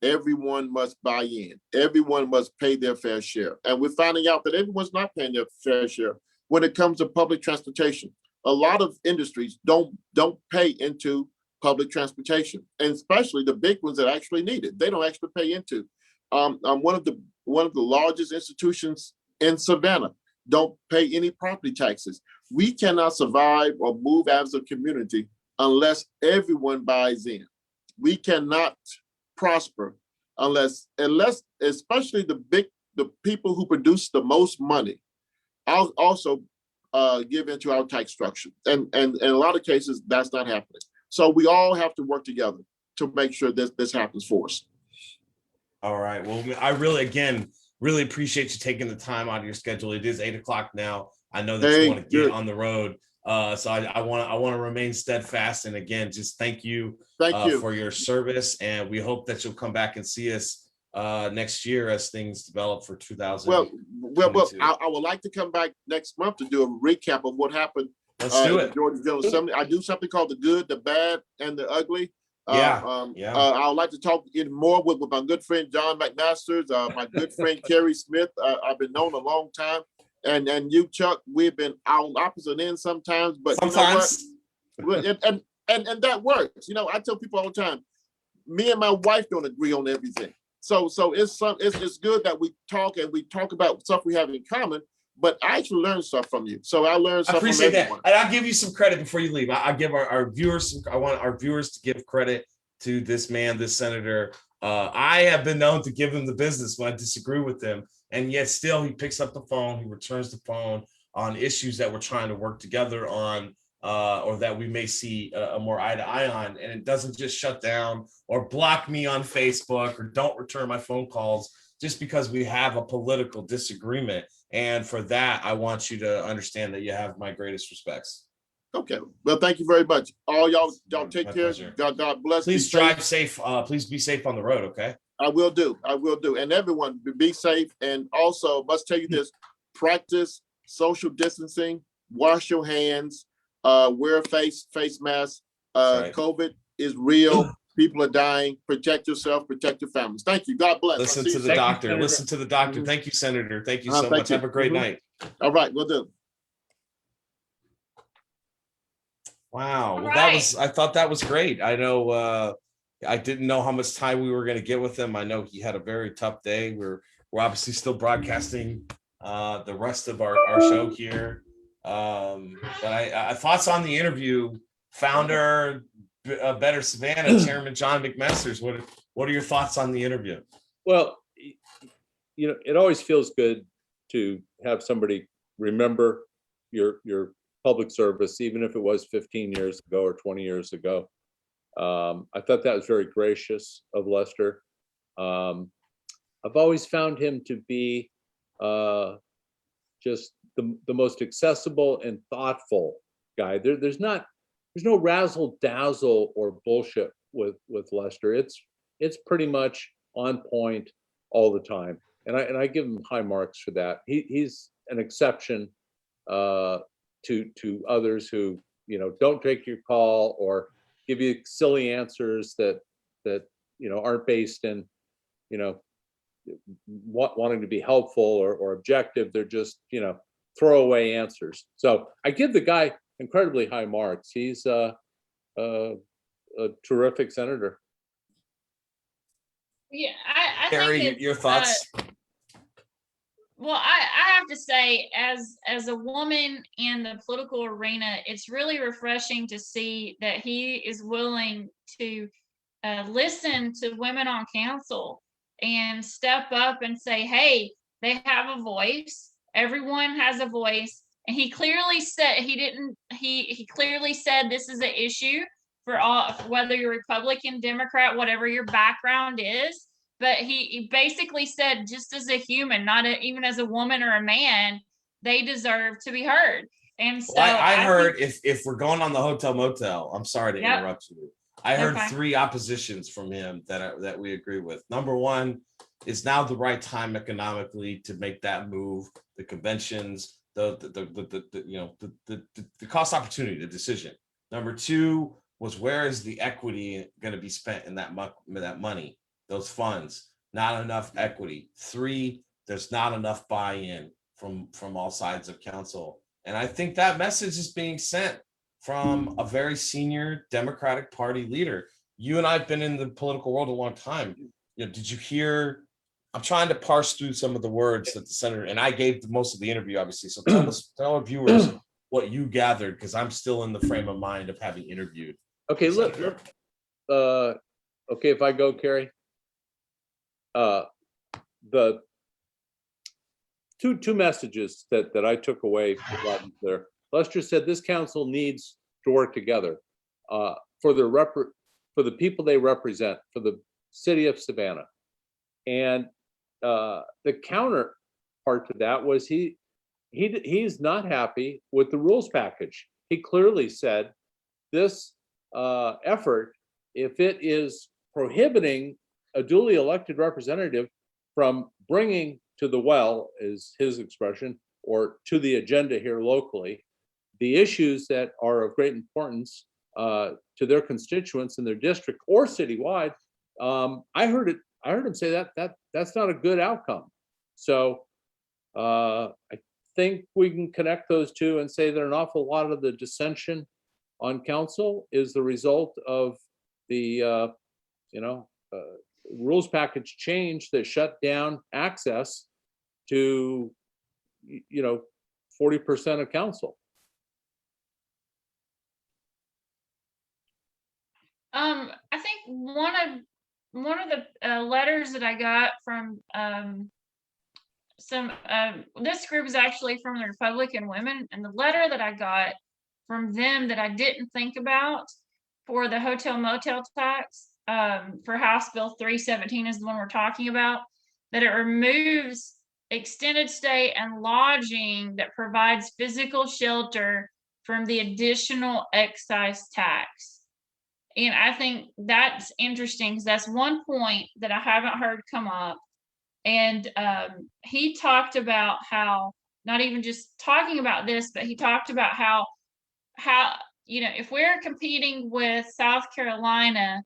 everyone must buy in. Everyone must pay their fair share. And we're finding out that everyone's not paying their fair share when it comes to public transportation. A lot of industries don't pay into public transportation, and especially the big ones that actually need it. They don't actually pay into. One of the largest institutions in Savannah don't pay any property taxes. We cannot survive or move as a community unless everyone buys in. We cannot prosper unless especially the people who produce the most money also give into our tax structure. And in a lot of cases, that's not happening. So we all have to work together to make sure this happens for us. All right. Well, I really appreciate you taking the time out of your schedule. It is 8:00 now. I know that you want to get on the road. So I want to remain steadfast. And again, just thank you for your service. And we hope that you'll come back and see us next year as things develop for 2000. Well, I would like to come back next month to do a recap of what happened. Let's do it. Georgia General Assembly. I do something called the good, the bad, and the ugly. Yeah. I would like to talk even more with my good friend John McMasters, my good friend Kerry Smith. I've been known a long time, and you, Chuck. We've been on opposite ends sometimes, but sometimes, and that works. I tell people all the time, me and my wife don't agree on everything. So it's good that we talk about stuff we have in common. But I actually learned stuff from you. So I learned stuff from everyone. I appreciate that. And I'll give you some credit before you leave. I give our viewers, I want our viewers to give credit to this man, this senator. I have been known to give him the business when I disagree with him. And yet still he picks up the phone, he returns the phone on issues that we're trying to work together on, or that we may see a more eye to eye on. And it doesn't just shut down or block me on Facebook or don't return my phone calls just because we have a political disagreement. And for that, I want you to understand that you have my greatest respects. Okay. Well, thank you very much. All y'all take care. God bless. Please drive safe. Please be safe on the road. Okay. I will do. And everyone be safe. And also must tell you this, practice social distancing, wash your hands, wear a face mask. Right. COVID is real. People are dying. Protect yourself, protect your families. Thank you. God bless. Listen I'll see to you the soon. doctor. Senator. Listen to the doctor. Mhm. Thank you, Senator. Thank you so Thank much. you. Have a great Mhm. night. All right, we'll do. Wow. All Well, that right. was, I thought that was great. I know, I didn't know how much time we were going to get with him. I know he had a very tough day. We're obviously still broadcasting the rest of our show here. But I thoughts on the interview, founder, Better Savannah, Chairman John McMasters. What are your thoughts on the interview? Well, you know, it always feels good to have somebody remember your public service, even if it was 15 years ago or 20 years ago. I thought that was very gracious of Lester. I've always found him to be just the most accessible and thoughtful guy. There's no razzle dazzle or bullshit with Lester. It's pretty much on point all the time, and I give him high marks for that. He's an exception to others who, you know, don't take your call or give you silly answers that you know aren't based in, you know, wanting to be helpful or objective. They're just, you know, throwaway answers. So I give the guy incredibly high marks. He's a terrific senator. Yeah, I Carrie, think your it's, thoughts? well, I have to say, as a woman in the political arena, it's really refreshing to see that he is willing to listen to women on council and step up and say, hey, they have a voice. Everyone has a voice. And he clearly said he clearly said this is an issue for all, whether you're Republican, Democrat, whatever your background is. But he basically said, just as a human, not even as a woman or a man, they deserve to be heard. And so Well, I heard think, if we're going on the hotel motel, I'm sorry to Yep. interrupt you. I heard Okay. 3 oppositions from him that we agree with. Number one, is now the right time economically to make that move. The conventions, the cost opportunity, the decision. Number 2 was, where is the equity going to be spent in that money, those funds? Not enough equity. 3, there's not enough buy-in from all sides of council. And I think that message is being sent from a very senior Democratic Party leader. You and I have been in the political world a long time. You know, did you hear? I'm trying to parse through some of the words that the senator, and I gave most of the interview, obviously. So tell our viewers what you gathered, because I'm still in the frame of mind of having interviewed. Okay, look. Okay, if I go, Carrie. The two messages that I took away there. Lester said this council needs to work together for the people they represent, for the city of Savannah. And the counterpart to that was he's not happy with the rules package. He clearly said this effort, if it is prohibiting a duly elected representative from bringing to the well, is his expression, or to the agenda here locally, the issues that are of great importance to their constituents in their district or citywide. I heard him say that's not a good outcome. So I think we can connect those two and say that an awful lot of the dissension on council is the result of the rules package change that shut down access to 40% of council. I think one of the letters that I got from this group is actually from the Republican women, and the letter that I got from them that I didn't think about for the hotel motel tax for House Bill 317 is the one we're talking about, that it removes extended stay and lodging that provides physical shelter from the additional excise tax. And I think that's interesting because that's one point that I haven't heard come up. And he talked about how not even just talking about this, but he talked about how, if we're competing with South Carolina,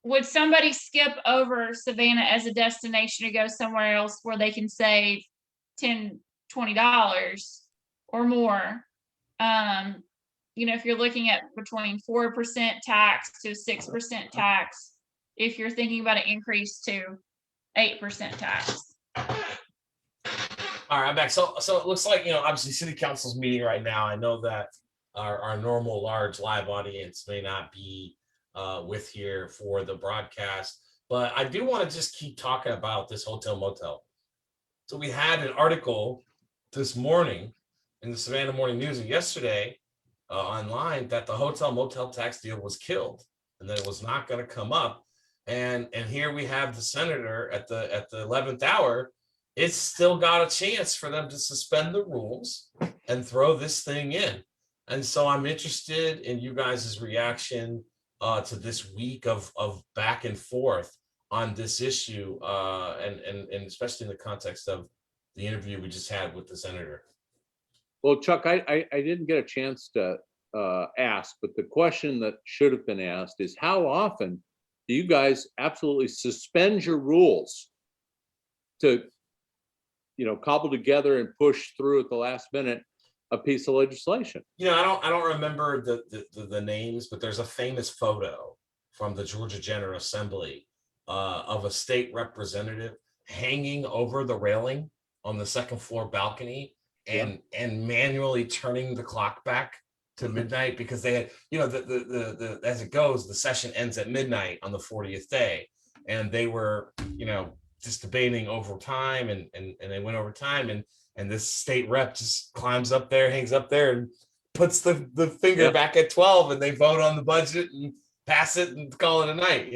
would somebody skip over Savannah as a destination to go somewhere else where they can save $10, $20 or more? If you're looking at between 4% tax to 6% tax, if you're thinking about an increase to 8% tax. All right, I'm back. So it looks like, obviously city council's meeting right now. I know that our normal large live audience may not be with here for the broadcast, but I do want to just keep talking about this hotel motel. So we had an article this morning in the Savannah Morning News and yesterday online that the hotel motel tax deal was killed and that it was not going to come up. And here we have the senator at the 11th hour. It's still got a chance for them to suspend the rules and throw this thing in. And so I'm interested in you guys' reaction to this week of back and forth on this issue, and especially in the context of the interview we just had with the senator. Well, Chuck, I didn't get a chance to ask, but the question that should have been asked is, how often do you guys absolutely suspend your rules to cobble together and push through at the last minute a piece of legislation? I don't remember the names, but there's a famous photo from the Georgia General Assembly of a state representative hanging over the railing on the second floor balcony and manually turning the clock back to midnight, because they had, the as it goes, the session ends at midnight on the 40th day, and they were, just debating over time, and they went over time, and this state rep just climbs up there, hangs up there, and puts the finger back at 12, and they vote on the budget and pass it and call it a night.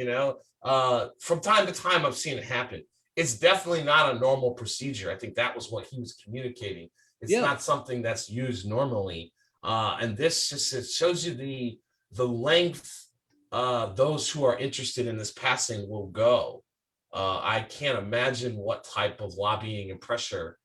From time to time, I've seen it happen. It's definitely not a normal procedure. I think that was what he was communicating. It's not something that's used normally. And this just, it shows you the length those who are interested in this passing will go. I can't imagine what type of lobbying and pressure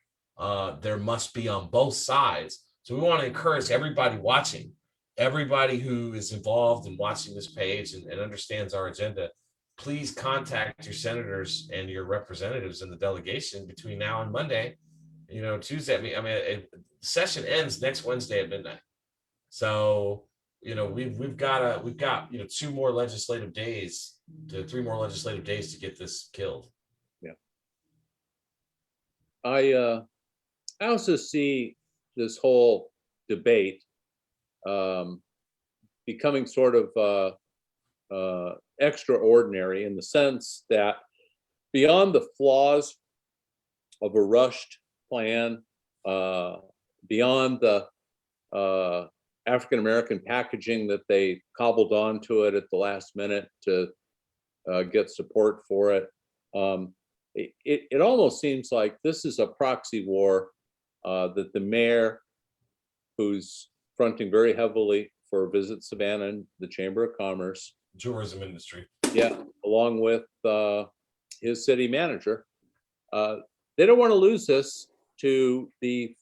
there must be on both sides. So we want to encourage everybody watching, everybody who is involved in watching this page and understands our agenda. Please contact your senators and your representatives in the delegation between now and Monday. Tuesday. Session ends next Wednesday at midnight. So we've got 3 more legislative days to get this killed. Yeah. I also see this whole debate becoming sort of extraordinary, in the sense that beyond the flaws of a rushed plan, beyond the African-American packaging that they cobbled onto it at the last minute to get support for it. It almost seems like this is a proxy war that the mayor, who's fronting very heavily for Visit Savannah and the Chamber of Commerce, tourism industry, along with his city manager, they don't want to lose this to the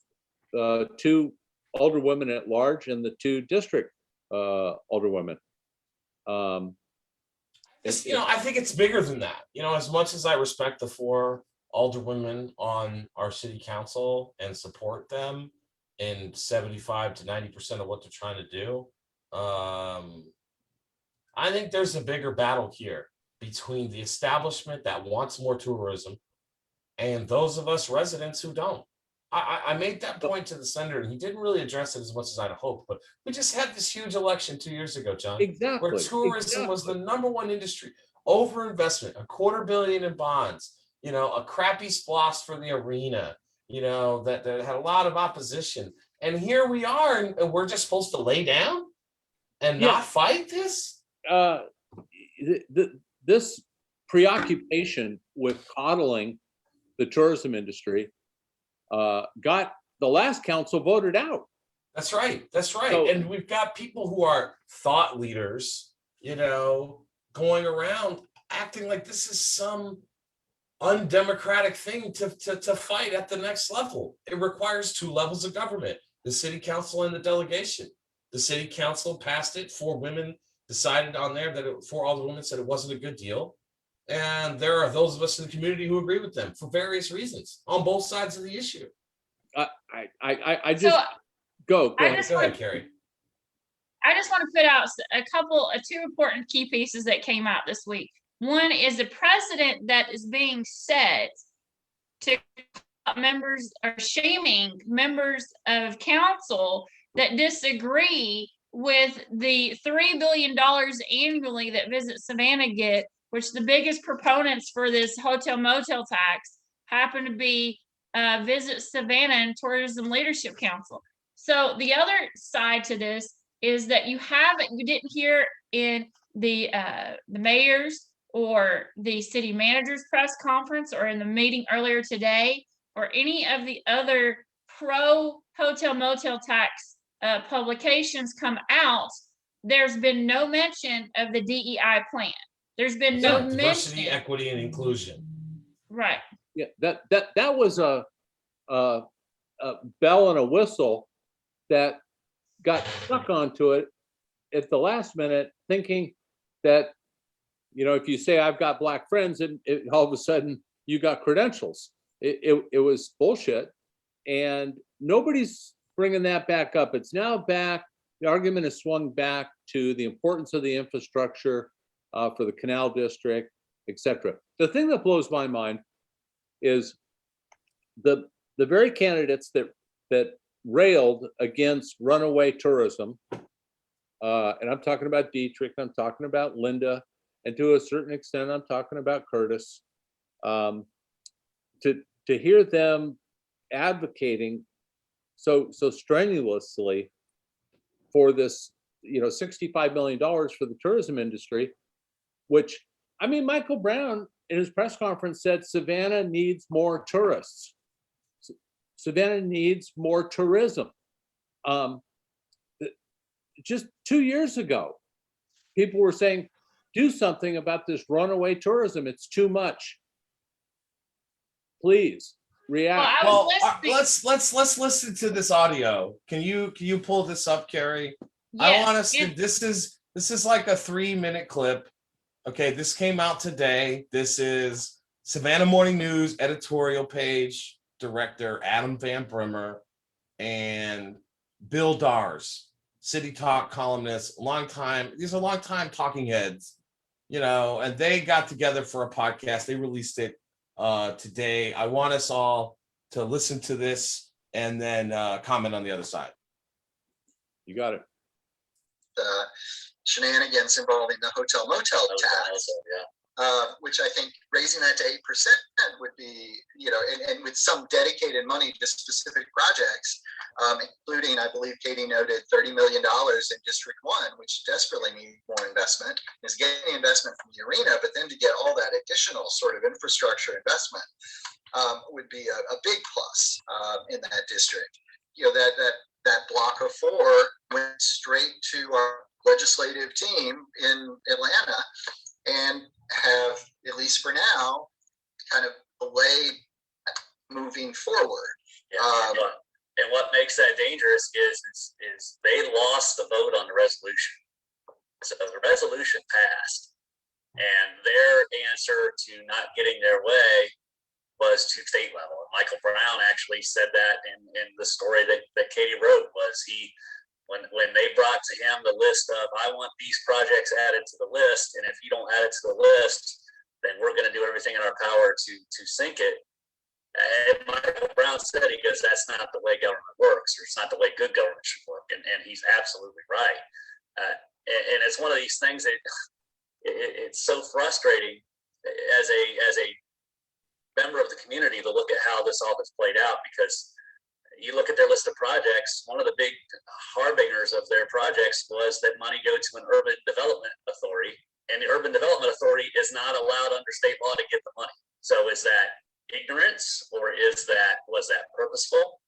2 alderwomen at large and the 2 district alderwomen. I think it's bigger than that. As much as I respect the 4 alderwomen on our city council and support them in 75 to 90% of what they're trying to do, I think there's a bigger battle here between the establishment that wants more tourism and those of us residents who don't. I made that point to the senator, and he didn't really address it as much as I'd hoped, but we just had this huge election 2 years ago, John, where tourism was the #1 industry. Overinvestment, $250 million in bonds, a crappy splosh for the arena, that had a lot of opposition. And here we are, and we're just supposed to lay down and not fight this? This preoccupation with coddling the tourism industry got the last council voted out. That's right. So, and we've got people who are thought leaders, going around acting like this is some undemocratic thing to fight at the next level. It requires 2 levels of government, the city council and the delegation. The city council passed it. 4 women decided on there that 4 Alderwomen said it wasn't a good deal. And there are those of us in the community who agree with them for various reasons on both sides of the issue. I just So go I ahead. just Go ahead, want Carrie. I just want to put out two important key pieces that came out this week. One is the precedent that is being set to members or shaming members of council that disagree with the $3 billion annually that Visit Savannah get, which the biggest proponents for this hotel motel tax happen to be Visit Savannah and Tourism Leadership Council. So the other side to this is that you didn't hear in the mayor's or the city manager's press conference or in the meeting earlier today or any of the other pro hotel motel tax publications come out. There's been no mention of the DEI plan. There's been no Diversity, mention. equity, and inclusion. Right. Yeah, that was a bell and a whistle that got stuck onto it at the last minute, thinking that, if you say I've got black friends, and all of a sudden you got credentials. It was bullshit, and nobody's bringing that back up. It's now back. The argument has swung back to the importance of the infrastructure for the Canal District, etc. The thing that blows my mind is the very candidates that railed against runaway tourism, and I'm talking about Dietrich, I'm talking about Linda, and to a certain extent, I'm talking about Curtis. To hear them advocating so strenuously for this, $65 million for the tourism industry, which, Michael Brown in his press conference said Savannah needs more tourists. Savannah needs more tourism. Just 2 years ago, people were saying, do something about this runaway tourism. It's too much. Please react. Well, let's listen to this audio. Can you pull this up, Carrie? I want us to. This is like a 3-minute clip. Okay, this came out today. This is Savannah Morning News editorial page director Adam Van Brimmer and Bill Dawers, City Talk columnist. These are long time talking heads, and they got together for a podcast. They released it today. I want us all to listen to this and then comment on the other side. You got it. Shenanigans involving the hotel motel tax, which I think raising that to 8% would be, and with some dedicated money to specific projects, including, I believe Katie noted $30 million in District 1, which desperately needs more investment, is getting investment from the arena, but then to get all that additional sort of infrastructure investment would be a big plus in that district. That block of 4 went straight to our legislative team in Atlanta and have, at least for now, kind of delayed moving forward. And what makes that dangerous is they lost the vote on the resolution. So the resolution passed, and their answer to not getting their way was to state level. And Michael Brown actually said that in the story that Katie wrote, was when they brought to him the list of, I want these projects added to the list, and if you don't add it to the list, then we're going to do everything in our power to sink it. And Michael Brown said, he goes, that's not the way government works, or it's not the way good government should work. And he's absolutely right. And it's one of these things that it's so frustrating as a member of the community to look at how this all has played out, because you look at their list of projects, one of the big harbingers of their projects was that money go to an urban development authority, and the urban development authority is not allowed under state law to get the money. So is that ignorance, or was that purposeful?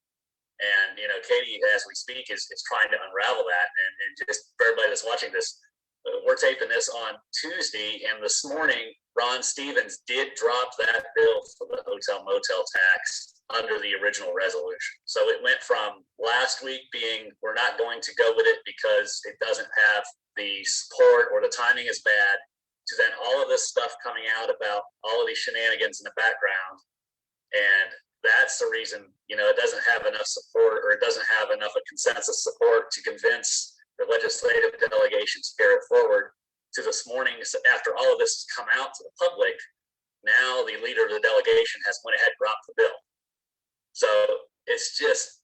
And Katie, as we speak, is trying to unravel that, and just for everybody that's watching this, we're taping this on Tuesday, and this morning, Ron Stevens did drop that bill for the hotel motel tax under the original resolution. So it went from last week being, we're not going to go with it because it doesn't have the support or the timing is bad, to then all of this stuff coming out about all of these shenanigans in the background. And that's the reason, it doesn't have enough support, or it doesn't have enough of consensus support to convince the legislative delegation to carry it forward, to this morning, after all of this has come out to the public. Now the leader of the delegation has went ahead and dropped the bill. So it's just,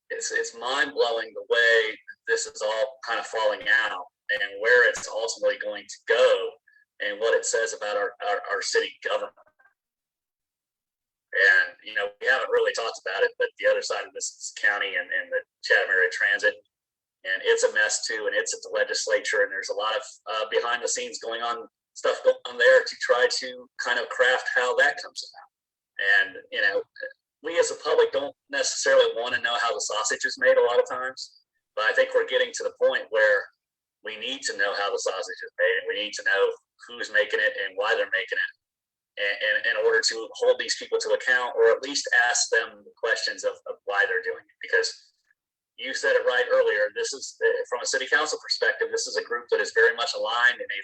it's mind-blowing the way this is all kind of falling out, and where it's ultimately going to go, and what it says about our city government. And, we haven't really talked about it, but the other side of this is county and the Chatham area transit. And it's a mess too, and it's at the legislature, and there's a lot of behind the scenes stuff going on there to try to kind of craft how that comes about. And, we as a public don't necessarily want to know how the sausage is made a lot of times, but I think we're getting to the point where we need to know how the sausage is made, and we need to know who's making it and why they're making it, and in order to hold these people to account, or at least ask them questions of why they're doing it. Because you said it right earlier, this is, from a city council perspective, this is a group that is very much aligned in a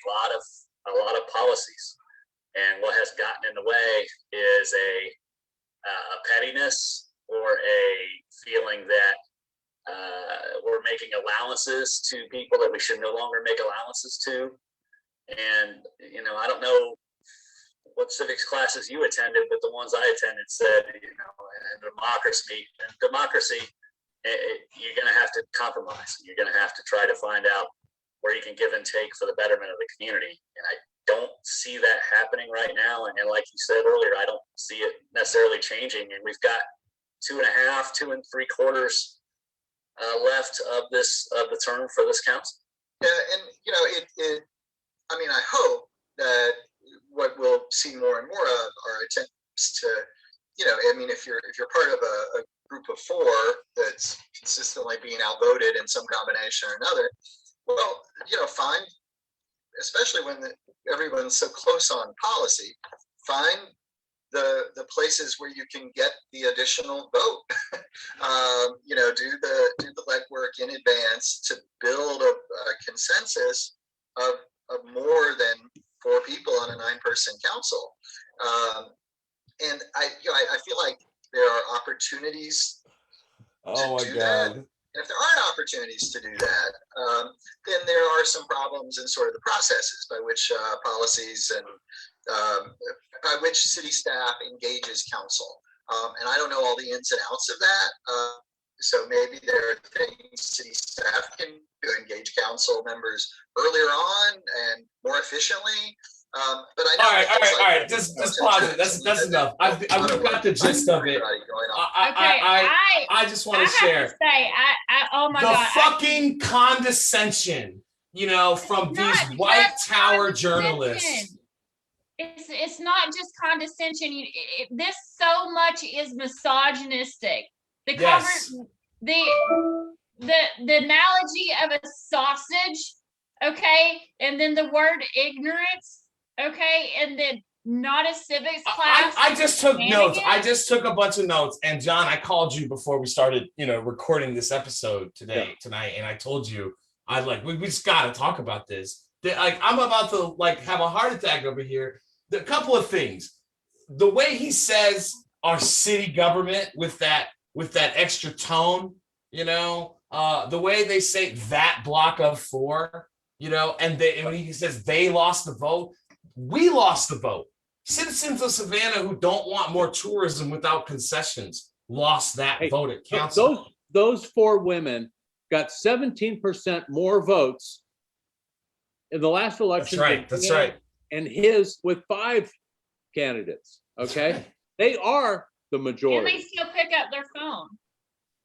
lot of policies. And what has gotten in the way is a pettiness, or a feeling that we're making allowances to people that we should no longer make allowances to. And, I don't know what civics classes you attended, but the ones I attended said, democracy, you're going to have to compromise. You're going to have to try to find out where you can give and take for the betterment of the community. And I don't see that happening right now. And like you said earlier, I don't see it necessarily changing. And we've got 2 3/4 left of the term for this council. Yeah, and I hope that what we'll see more and more of are attempts to, if you're part of a group of 4 that's consistently being outvoted in some combination or another, well, find, especially when everyone's so close on policy, find the places where you can get the additional vote. Do the legwork in advance to build a consensus of more than 4 people on a 9-person council. And I feel like there are opportunities to do that. And if there aren't opportunities to do that, then there are some problems in sort of the processes by which policies and by which city staff engages council. And I don't know all the ins and outs of that. So maybe there are things city staff can do, engage council members earlier on and more efficiently. But I know. All right. Just pause it. That's enough. I've got the gist of it. I just want to share. Oh my God. God. The fucking condescension, from these white tower journalists. It's not just condescension. This so much is misogynistic. The analogy of a sausage, okay, and then the word ignorance, okay, and then not a civics class. I just took notes. I just took a bunch of notes. And John, I called you before we started, recording this episode tonight, and I told you, we just got to talk about this. I'm about to have a heart attack over here. A couple of things. The way he says our city government with that extra tone, the way they say that block of 4, and when he says they lost the vote, we lost the vote. Citizens of Savannah who don't want more tourism without concessions lost that vote at council. Those 4 women got 17% more votes in the last election. That's right. And his with 5 candidates. Okay, they are the majority. And they still pick up their phone.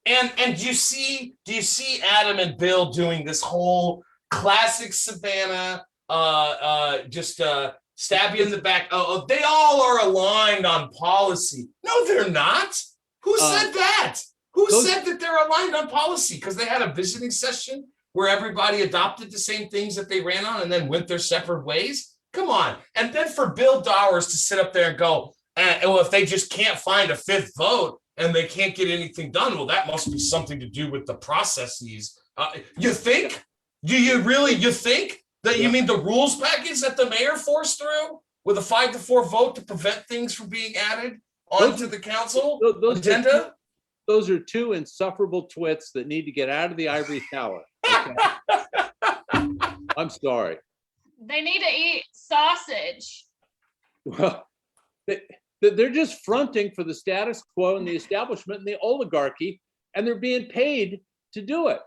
And do you see Adam and Bill doing this whole classic Savannah, just stab you in the back? Oh, they all are aligned on policy. No, they're not. Who said that? Who said that they're aligned on policy? Because they had a visiting session where everybody adopted the same things that they ran on and then went their separate ways? Come on. And then for Bill Dawers to sit up there and go, well, if they just can't find a fifth vote and they can't get anything done, well, that must be something to do with the processes. You think? You think that you mean the rules package that the mayor forced through with a 5-4 vote to prevent things from being added onto the council agenda? Those are two insufferable twits that need to get out of the ivory tower. Okay? I'm sorry. They need to eat sausage. Well, they're just fronting for the status quo and the establishment and the oligarchy, and they're being paid to do it.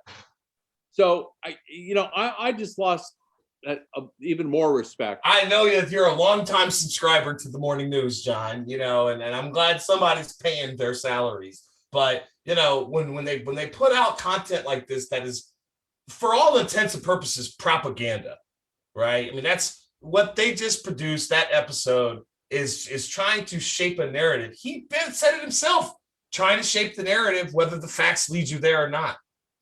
So I just lost even more respect. I know that you're a longtime subscriber to the morning news, John, and I'm glad somebody's paying their salaries. But, when they put out content like this, that is, for all intents and purposes, propaganda, right? I mean, that's what they just produced. That episode is trying to shape a narrative. He said it himself, trying to shape the narrative, whether the facts lead you there or not,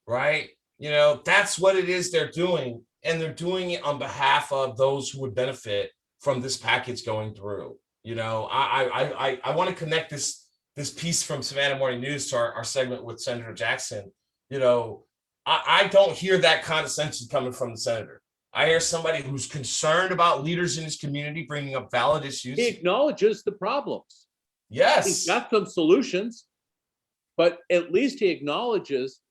right? That's what it is they're doing. And they're doing it on behalf of those who would benefit from this package going through. I want to connect this piece from Savannah Morning News to our segment with Senator Jackson. I don't hear that condescension coming from the senator. I hear somebody who's concerned about leaders in his community bringing up valid issues. He acknowledges the problems. Yes. He's got some solutions, but at least he acknowledges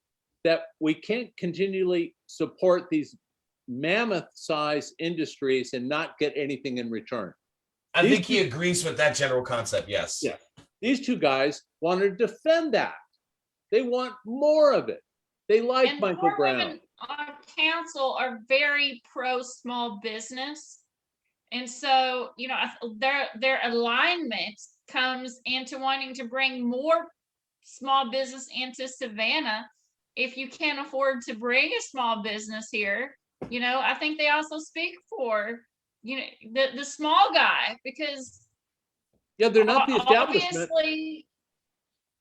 that we can't continually support these mammoth-sized industries and not get anything in return. I think he agrees with that general concept, yes. Yeah. These two guys want to defend that. They want more of it. They like And Michael more Brown. women on council are very pro small business. And so, their alignment comes into wanting to bring more small business into Savannah. If you can't afford to bring a small business here, I think they also speak for, the small guy, because They're not the establishment. obviously,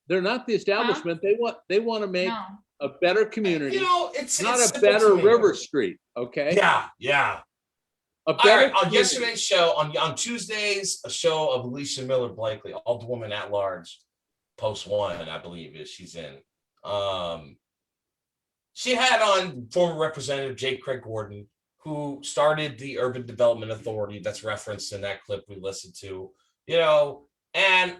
They're not the establishment. They want to make no. a better community, It's not it's a simple better to me. River Street. Okay. Yeah. A All better right, on community. yesterday's show, on Tuesdays, a show of Alicia Miller Blakely, Alderwoman at Large, Post 1, I believe, is she's in. She had on former Representative J. Craig Gordon, who started the Urban Development Authority that's referenced in that clip we listened to. And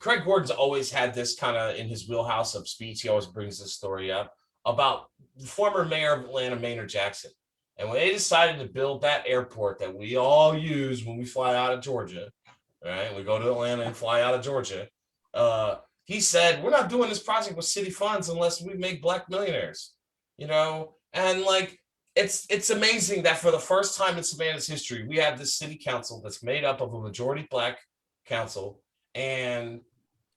Craig Gordon's always had this kind of in his wheelhouse of speech. He always brings this story up about the former mayor of Atlanta, Maynard Jackson. And when they decided to build that airport that we all use when we fly out of Georgia, right? We go to Atlanta and fly out of Georgia. He said, we're not doing this project with city funds unless we make Black millionaires, and it's amazing that for the first time in Savannah's history, we have this city council that's made up of a majority Black council, and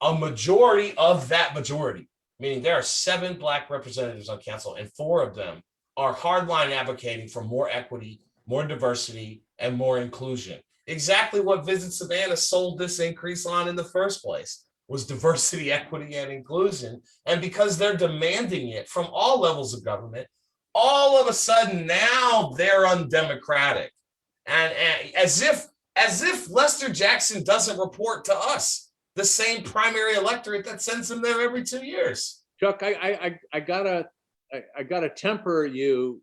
a majority of that majority, meaning there are 7 Black representatives on council, and 4 of them are hardline advocating for more equity, more diversity, and more inclusion. Exactly what Visit Savannah sold this increase on in the first place was diversity, equity, and inclusion. And because they're demanding it from all levels of government, all of a sudden now they're undemocratic. And as if Lester Jackson doesn't report to us, the same primary electorate that sends him there every 2 years. Chuck, I gotta temper you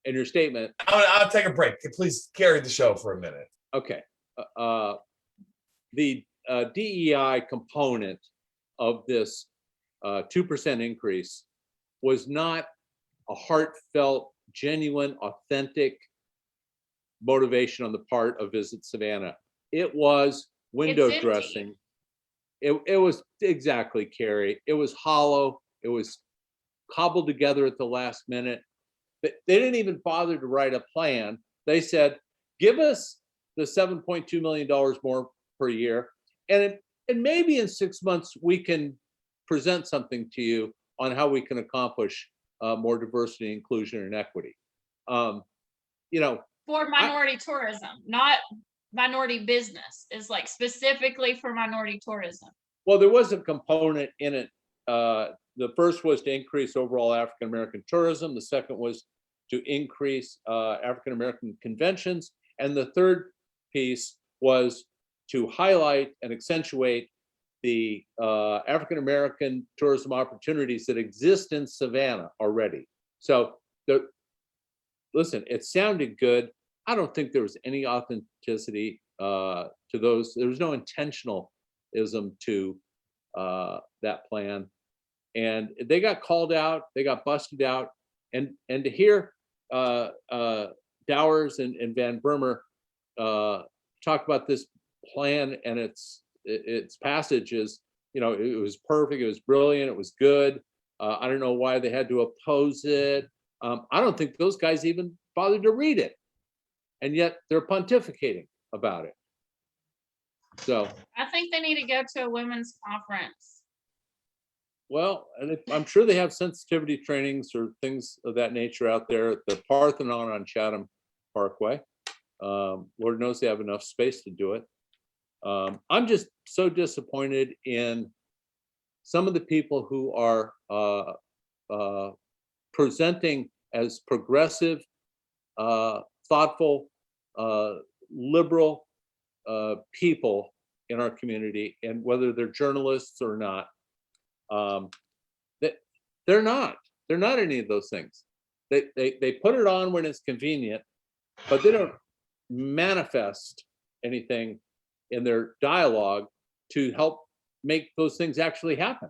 in your statement. I'll take a break. Please carry the show for a minute. Okay. The DEI component of this 2% increase was not a heartfelt, genuine, authentic motivation on the part of Visit Savannah. It was window It's empty. dressing. It was exactly, Carrie. It was hollow. It was cobbled together at the last minute. They didn't even bother to write a plan. They said, give us the $7.2 million more per year. And maybe in 6 months, we can present something to you on how we can accomplish more diversity, inclusion, and equity. For minority tourism, not minority business, is like specifically for minority tourism. Well, there was a component in it. the first was to increase overall African-American tourism. The second was to increase African-American conventions. And the third piece was to highlight and accentuate the African-American tourism opportunities that exist in Savannah already. So listen, it sounded good. I don't think there was any authenticity to those. There was no intentionalism to that plan. And they got called out, they got busted out. And to hear Dawers and Van Brimmer talk about this plan and its passage is, it was perfect, it was brilliant, it was good. I don't know why they had to oppose it. I don't think those guys even bothered to read it. And yet they're pontificating about it. So I think they need to go to a women's conference. well, and I'm sure they have sensitivity trainings or things of that nature out there at the Parthenon on Chatham Parkway. Lord knows they have enough space to do it. I'm just so disappointed in some of the people who are presenting as progressive, thoughtful, liberal people in our community, and whether they're journalists or not. They're not any of those things. They put it on when it's convenient, but they don't manifest anything in their dialogue to help make those things actually happen.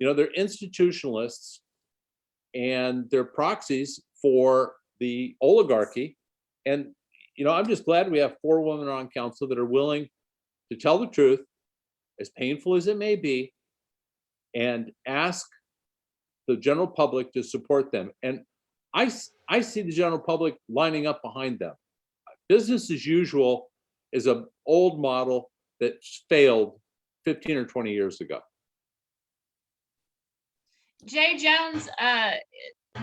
They're institutionalists and they're proxies for the oligarchy. And I'm just glad we have 4 women on council that are willing to tell the truth, as painful as it may be, and ask the general public to support them. And I see the general public lining up behind them. Business as usual is an old model that failed 15 or 20 years ago. Jay Jones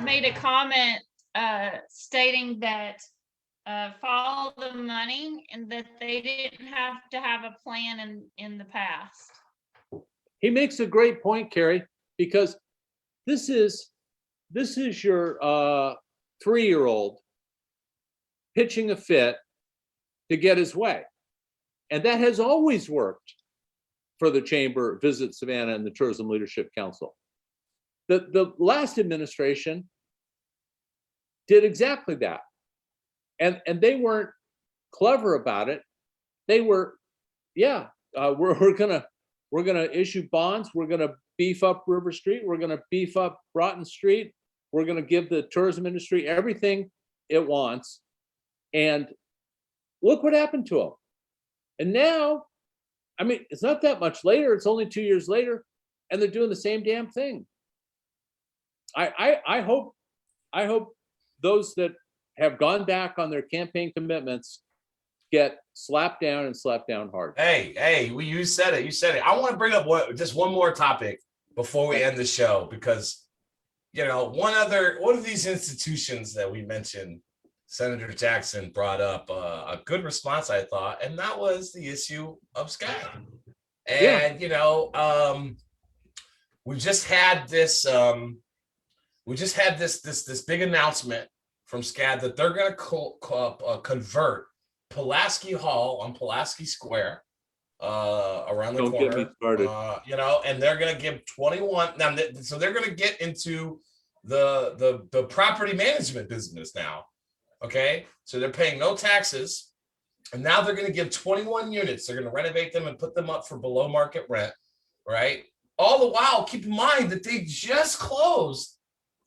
made a comment stating that follow the money and that they didn't have to have a plan in the past. He makes a great point, Carrie, because this is your 3-year-old pitching a fit to get his way. And that has always worked for the Chamber, Visit Savannah, and the Tourism Leadership Council. The last administration did exactly that. And they weren't clever about it. They were, we're gonna issue bonds, we're gonna beef up River Street, we're gonna beef up Broughton Street, we're gonna give the tourism industry everything it wants. And look what happened to them. And now, it's not that much later, it's only 2 years later, and they're doing the same damn thing. I hope those that have gone back on their campaign commitments get slapped down and slapped down hard. Hey, you said it. You said it. I want to bring up just one more topic before we end the show, because one of these institutions that we mentioned, Senator Jackson brought up a good response, I thought, and that was the issue of SCAD. And we just had this this big announcement from SCAD that they're going to convert Pulaski Hall on Pulaski Square around the corner. Don't get me started. And they're going to give 21 now. So they're going to get into the property management business now. Okay, so they're paying no taxes, and now they're going to give 21 units. They're going to renovate them and put them up for below market rent, right? All the while, keep in mind that they just closed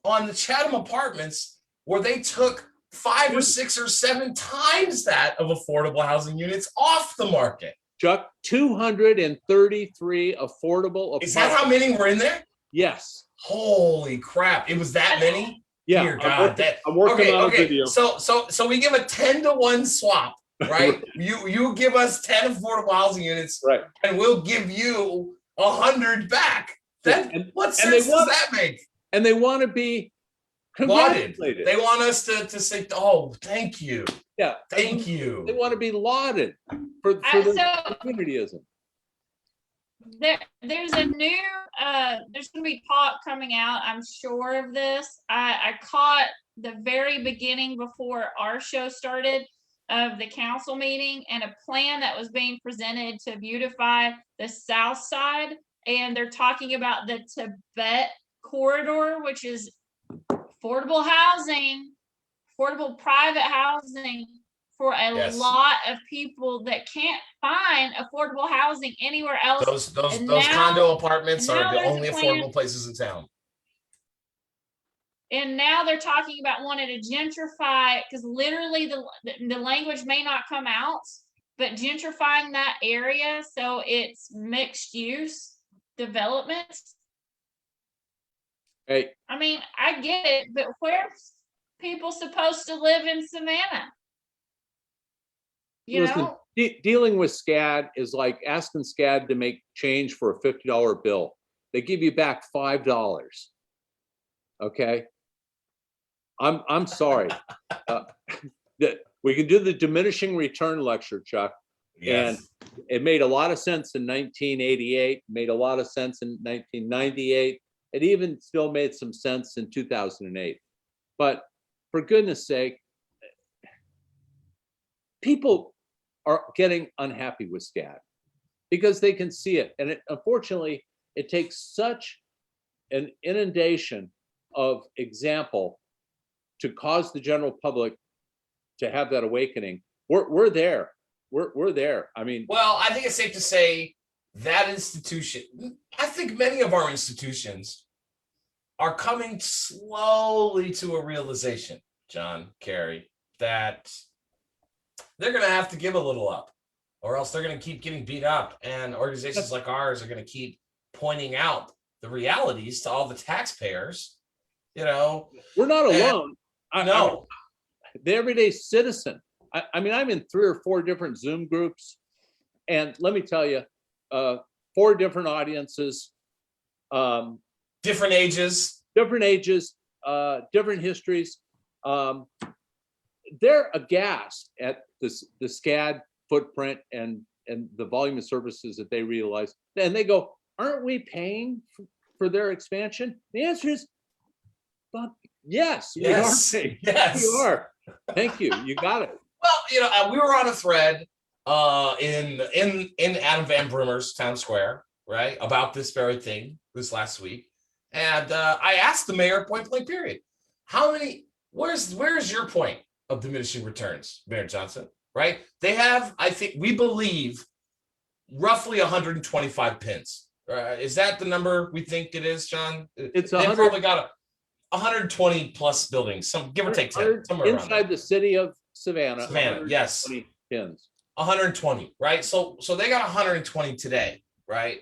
on the Chatham Apartments, where they took 5 or 6 or 7 times that of affordable housing units off the market. Chuck, 233 affordable apartments. Is that how many were in there? Yes. Holy crap! It was that many. Yeah. Dear God, I'm working on a video. So we give a 10-to-1 swap, right? you give us 10 affordable housing units, right? And we'll give you 100 back. What sense does that make? And they want to be lauded. congratulated. They want us to say, "Oh, thank you." Yeah, thank you. They want to be lauded for their communityism. There's a new there's gonna be talk coming out, I'm sure of this. I caught the very beginning before our show started of the council meeting, and a plan that was being presented to beautify the south side, and they're talking about the Tibet corridor, which is affordable housing, affordable private housing for a Yes. lot of people that can't find affordable housing anywhere else. Those And those now- condo apartments and are now the there's a only plan- affordable places in town. And now they're talking about wanting to gentrify, because literally the language may not come out, but gentrifying that area so it's mixed use development. Hey, I mean, I get it, but where's people supposed to live in Savannah? You listen, know, dealing with SCAD is like asking SCAD to make change for a $50 bill. They give you back $5. Okay? I'm sorry. That we can do the diminishing return lecture, Chuck. Yes. It made a lot of sense in 1988, made a lot of sense in 1998. It even still made some sense in 2008. But for goodness sake, people are getting unhappy with SCAD because they can see it. And unfortunately, it takes such an inundation of example to cause the general public to have that awakening. We're there. We're there. I mean, Well, I think it's safe to say that institution, I think many of our institutions are coming slowly to a realization, John, Kerry, that they're going to have to give a little up, or else they're going to keep getting beat up. And organizations like ours are going to keep pointing out the realities to all the taxpayers. You know, we're not And- alone. no, The everyday citizen. I mean, I'm in 3 or 4 different Zoom groups, and let me tell you, 4 different audiences, different ages. different different histories. They're aghast at the SCAD footprint and the volume of services that they realize. And they go, aren't we paying for their expansion? The answer is, but yes, Yes, we are paying. yes. We are. Thank you. You got it. Well, you know, we were on a thread in Adam Van Brimmer's Town Square, right, about this very thing this last week, and I asked the mayor point blank period, how many? Where's your point of diminishing returns, Mayor Johnson? Right? They have, I think, we believe, roughly 125 pins. Is that the number we think it is, John? It's They've probably got 120 plus buildings, some give or take 10, somewhere around inside there. the city of Savannah. Savannah, yes. 120 pins. 120, right? So they got 120 today, right?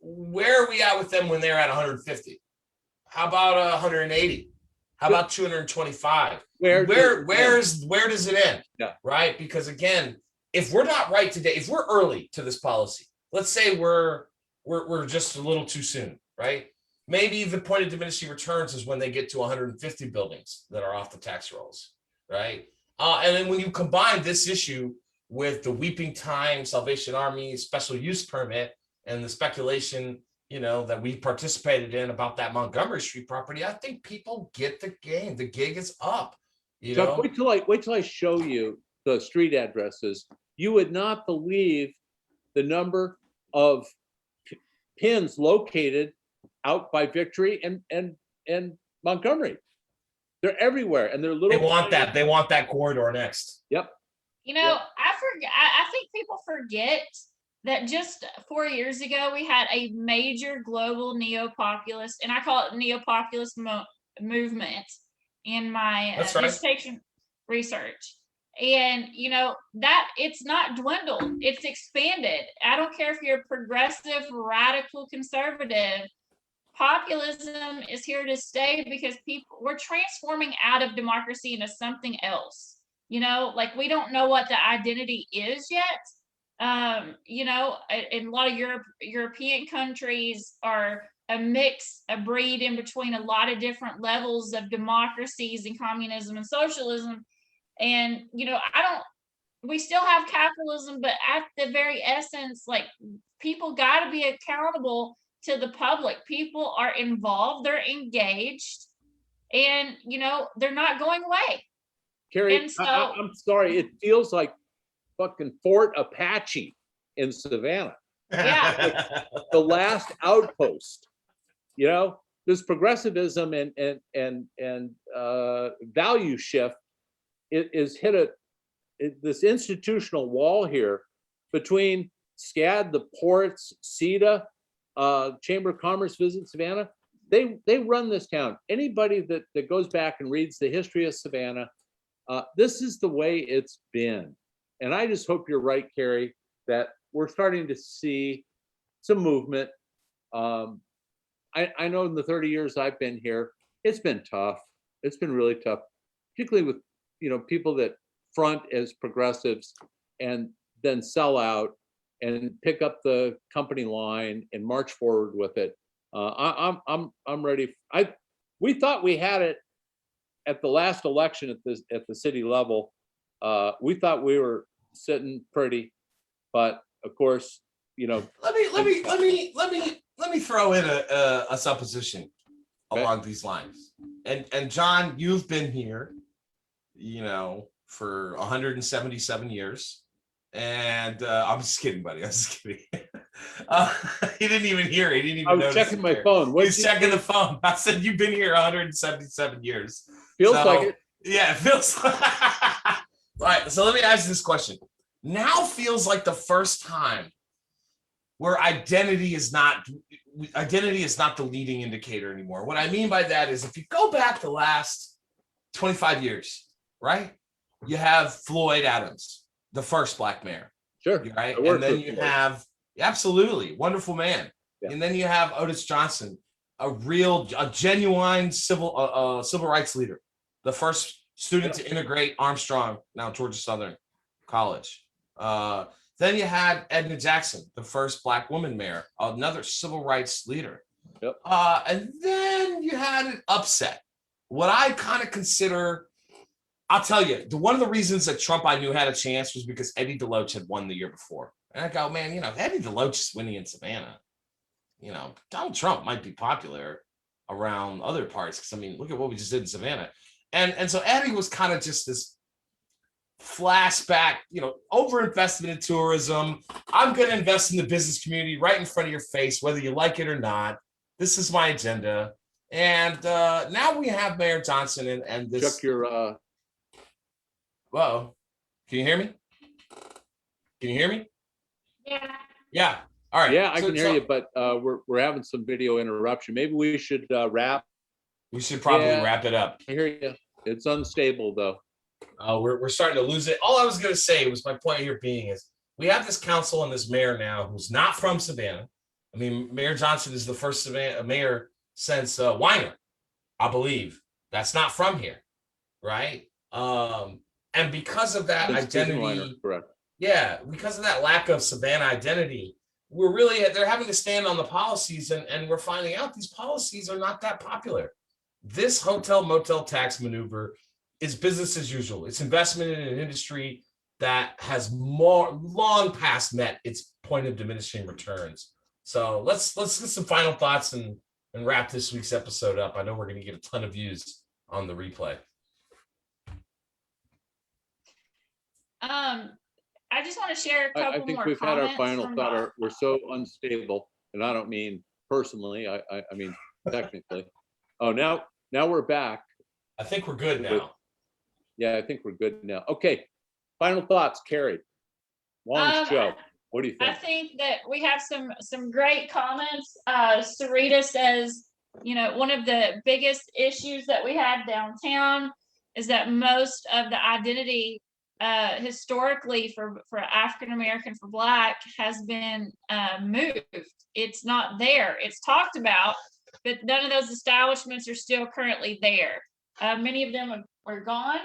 Where are we at with them when they're at 150? How about 180? How about 225? Where does it end? Yeah. Right? Because again, if we're not right today, if we're early to this policy, let's say we're just a little too soon, right? Maybe the point of diminishing returns is when they get to 150 buildings that are off the tax rolls, right? And then when you combine this issue with the Weeping Time Salvation Army special use permit and the speculation, you know, that we participated in about that Montgomery Street property, I think people get the game. The gig is up. You Chuck, know, wait till I show you the street addresses. You would not believe the number of pins located out by Victory and Montgomery. They're everywhere, and they're little. they want that. They want that corridor next. Yep. You know, I think people forget that just 4 years ago, we had a major global neo-populist, and I call it neo-populist movement in my That's right. dissertation research. And, you know, that it's not dwindled, it's expanded. I don't care if you're progressive, radical, conservative. Populism is here to stay because we're transforming out of democracy into something else. You know, like we don't know what the identity is yet. You know, in a lot of European countries are a mix, a breed in between a lot of different levels of democracies and communism and socialism. And, you know, we still have capitalism, but at the very essence, like, people got to be accountable to the public. People are involved, they're engaged, and they're not going away. Carrie, And so, I'm sorry, it feels like fucking Fort Apache in Savannah, yeah, the last outpost. This progressivism and value shift is hit this institutional wall here between SCAD, the ports, CETA, Chamber of Commerce, Visit Savannah. They run this town. Anybody that goes back and reads the history of Savannah, this is the way it's been. And I just hope you're right, Carrie, that we're starting to see some movement. I know in the 30 years I've been here, it's been tough. It's been really tough, particularly with people that front as progressives and then sell out and pick up the company line and march forward with it. I'm ready. We thought we had it at the last election at the city level. We thought we were sitting pretty, but of course, Let me throw in a supposition along these lines. And John, you've been here, for 177 years. And I'm just kidding, buddy. I'm just kidding. He didn't even hear it. He didn't even I was notice checking my there. phone. He's checking the phone. I said, you've been here 177 years. Feels like it. Yeah, it feels like. All right, so let me ask you this question. Now feels like the first time where identity is not the leading indicator anymore. What I mean by that is, if you go back the last 25 years, right? You have Floyd Adams, the first Black mayor. Sure. Right. And then you have, absolutely, wonderful man. Yeah. And then you have Otis Johnson, a genuine civil rights leader, the first student to integrate Armstrong, now Georgia Southern College. Then you had Edna Jackson, the first Black woman mayor, another civil rights leader. Yep. And then you had an upset. What I kind of consider, I'll tell you, one of the reasons that Trump I knew had a chance was because Eddie DeLoach had won the year before. And I go, man, Eddie DeLoach is winning in Savannah. Donald Trump might be popular around other parts. Because, look at what we just did in Savannah. And so Eddie was kind of just this flashback, overinvestment in tourism. I'm going to invest in the business community right in front of your face, whether you like it or not. This is my agenda. And now we have Mayor Johnson and this. Check your. Whoa, can you hear me? Can you hear me? yeah. Yeah. All right. Yeah, I can hear you, but we're having some video interruption. Maybe we should wrap. We should probably wrap it up. I hear you. It's unstable though. We're starting to lose it. All I was going to say was, my point here being is, we have this council and this mayor now who's not from Savannah. Mayor Johnson is the first Savannah mayor since Weiner, I believe. That's not from here, right? And because of that identity, correct. Yeah, because of that lack of Savannah identity, they're having to stand on the policies, and we're finding out these policies are not that popular. This hotel motel tax maneuver is business as usual. It's investment in an industry that has long past met its point of diminishing returns. So let's get some final thoughts and wrap this week's episode up. I know we're going to get a ton of views on the replay. I just want to share a couple more. I think we've had our final from thought. We're so unstable, and I don't mean personally. I mean technically. Oh, now we're back. I think we're good now. Yeah, I think we're good now. Okay, final thoughts, Carrie. Long show. What do you think? I think that we have some great comments. Sarita says, one of the biggest issues that we had downtown is that most of the identity historically for African American, for Black, has been moved. It's not there. It's talked about, but none of those establishments are still currently there. Many of them are gone.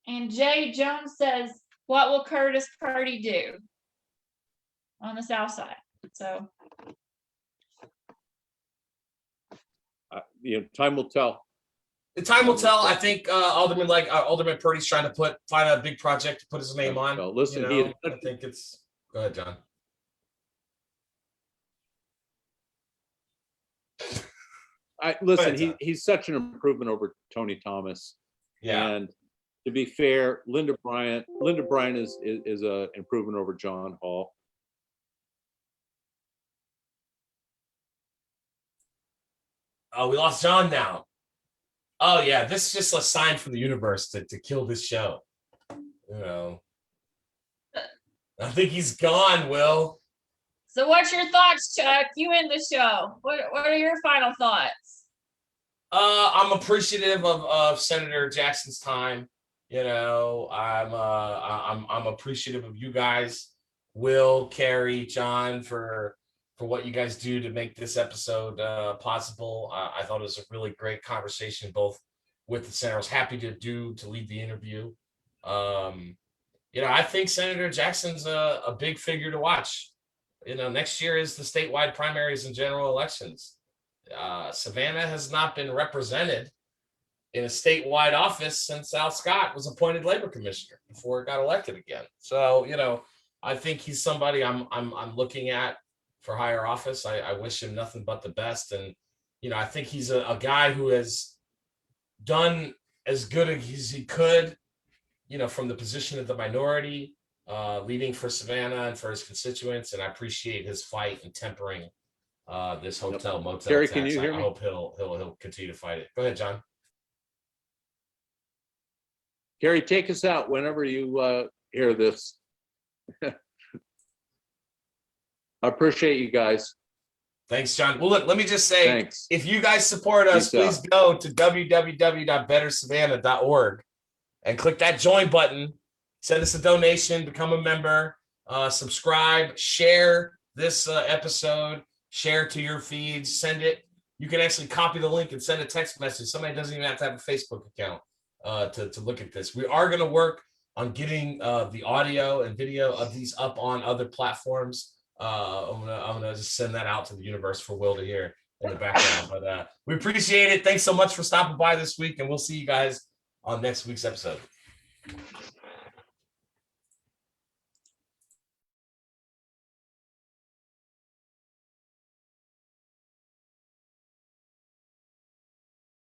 And Jay Jones says, what will Curtis Purdy do on the South Side? So, time will tell. The time will tell. I think Alderman Purdy's trying to find a big project to put his name on. Well, listen, I think it's. Go ahead, John. Listen, he's such an improvement over Tony Thomas. Yeah. And to be fair, Linda Bryant is a improvement over John Hall. Oh, we lost John now. Oh yeah, this is just a sign from the universe to kill this show. You know. I think he's gone, Will. So what's your thoughts, Chuck? You end the show. What are your final thoughts? I'm appreciative of Senator Jackson's time. You know, I'm appreciative of you guys, Will, Carrie, John, for what you guys do to make this episode possible. I thought it was a really great conversation, both with the senator. I was happy to lead the interview. You know, I think Senator Jackson's a big figure to watch. You know, next year is the statewide primaries and general elections. Savannah has not been represented in a statewide office since Al Scott was appointed labor commissioner before it got elected again. So, you know, I think he's somebody I'm looking at for higher office. I wish him nothing but the best. And, you know, I think he's a guy who has done as good as he could, you know, from the position of the minority, leading for Savannah and for his constituents. And I appreciate his fight and tempering this hotel motel Gary, tax. can you hear I me? hope he'll continue to fight it. Go ahead, John. Gary, take us out whenever you hear this. I appreciate you guys. Thanks, John. Well, look, let me just say, Thanks. if you guys support us, Peace please go to www.bettersavannah.org and click that join button. Send us a donation, become a member, subscribe, share this episode, share to your feeds, send it. You can actually copy the link and send a text message. Somebody doesn't even have to have a Facebook account to look at this. We are going to work on getting the audio and video of these up on other platforms. I'm gonna just send that out to the universe for Will to hear in the background. But we appreciate it. Thanks so much for stopping by this week, and we'll see you guys on next week's episode.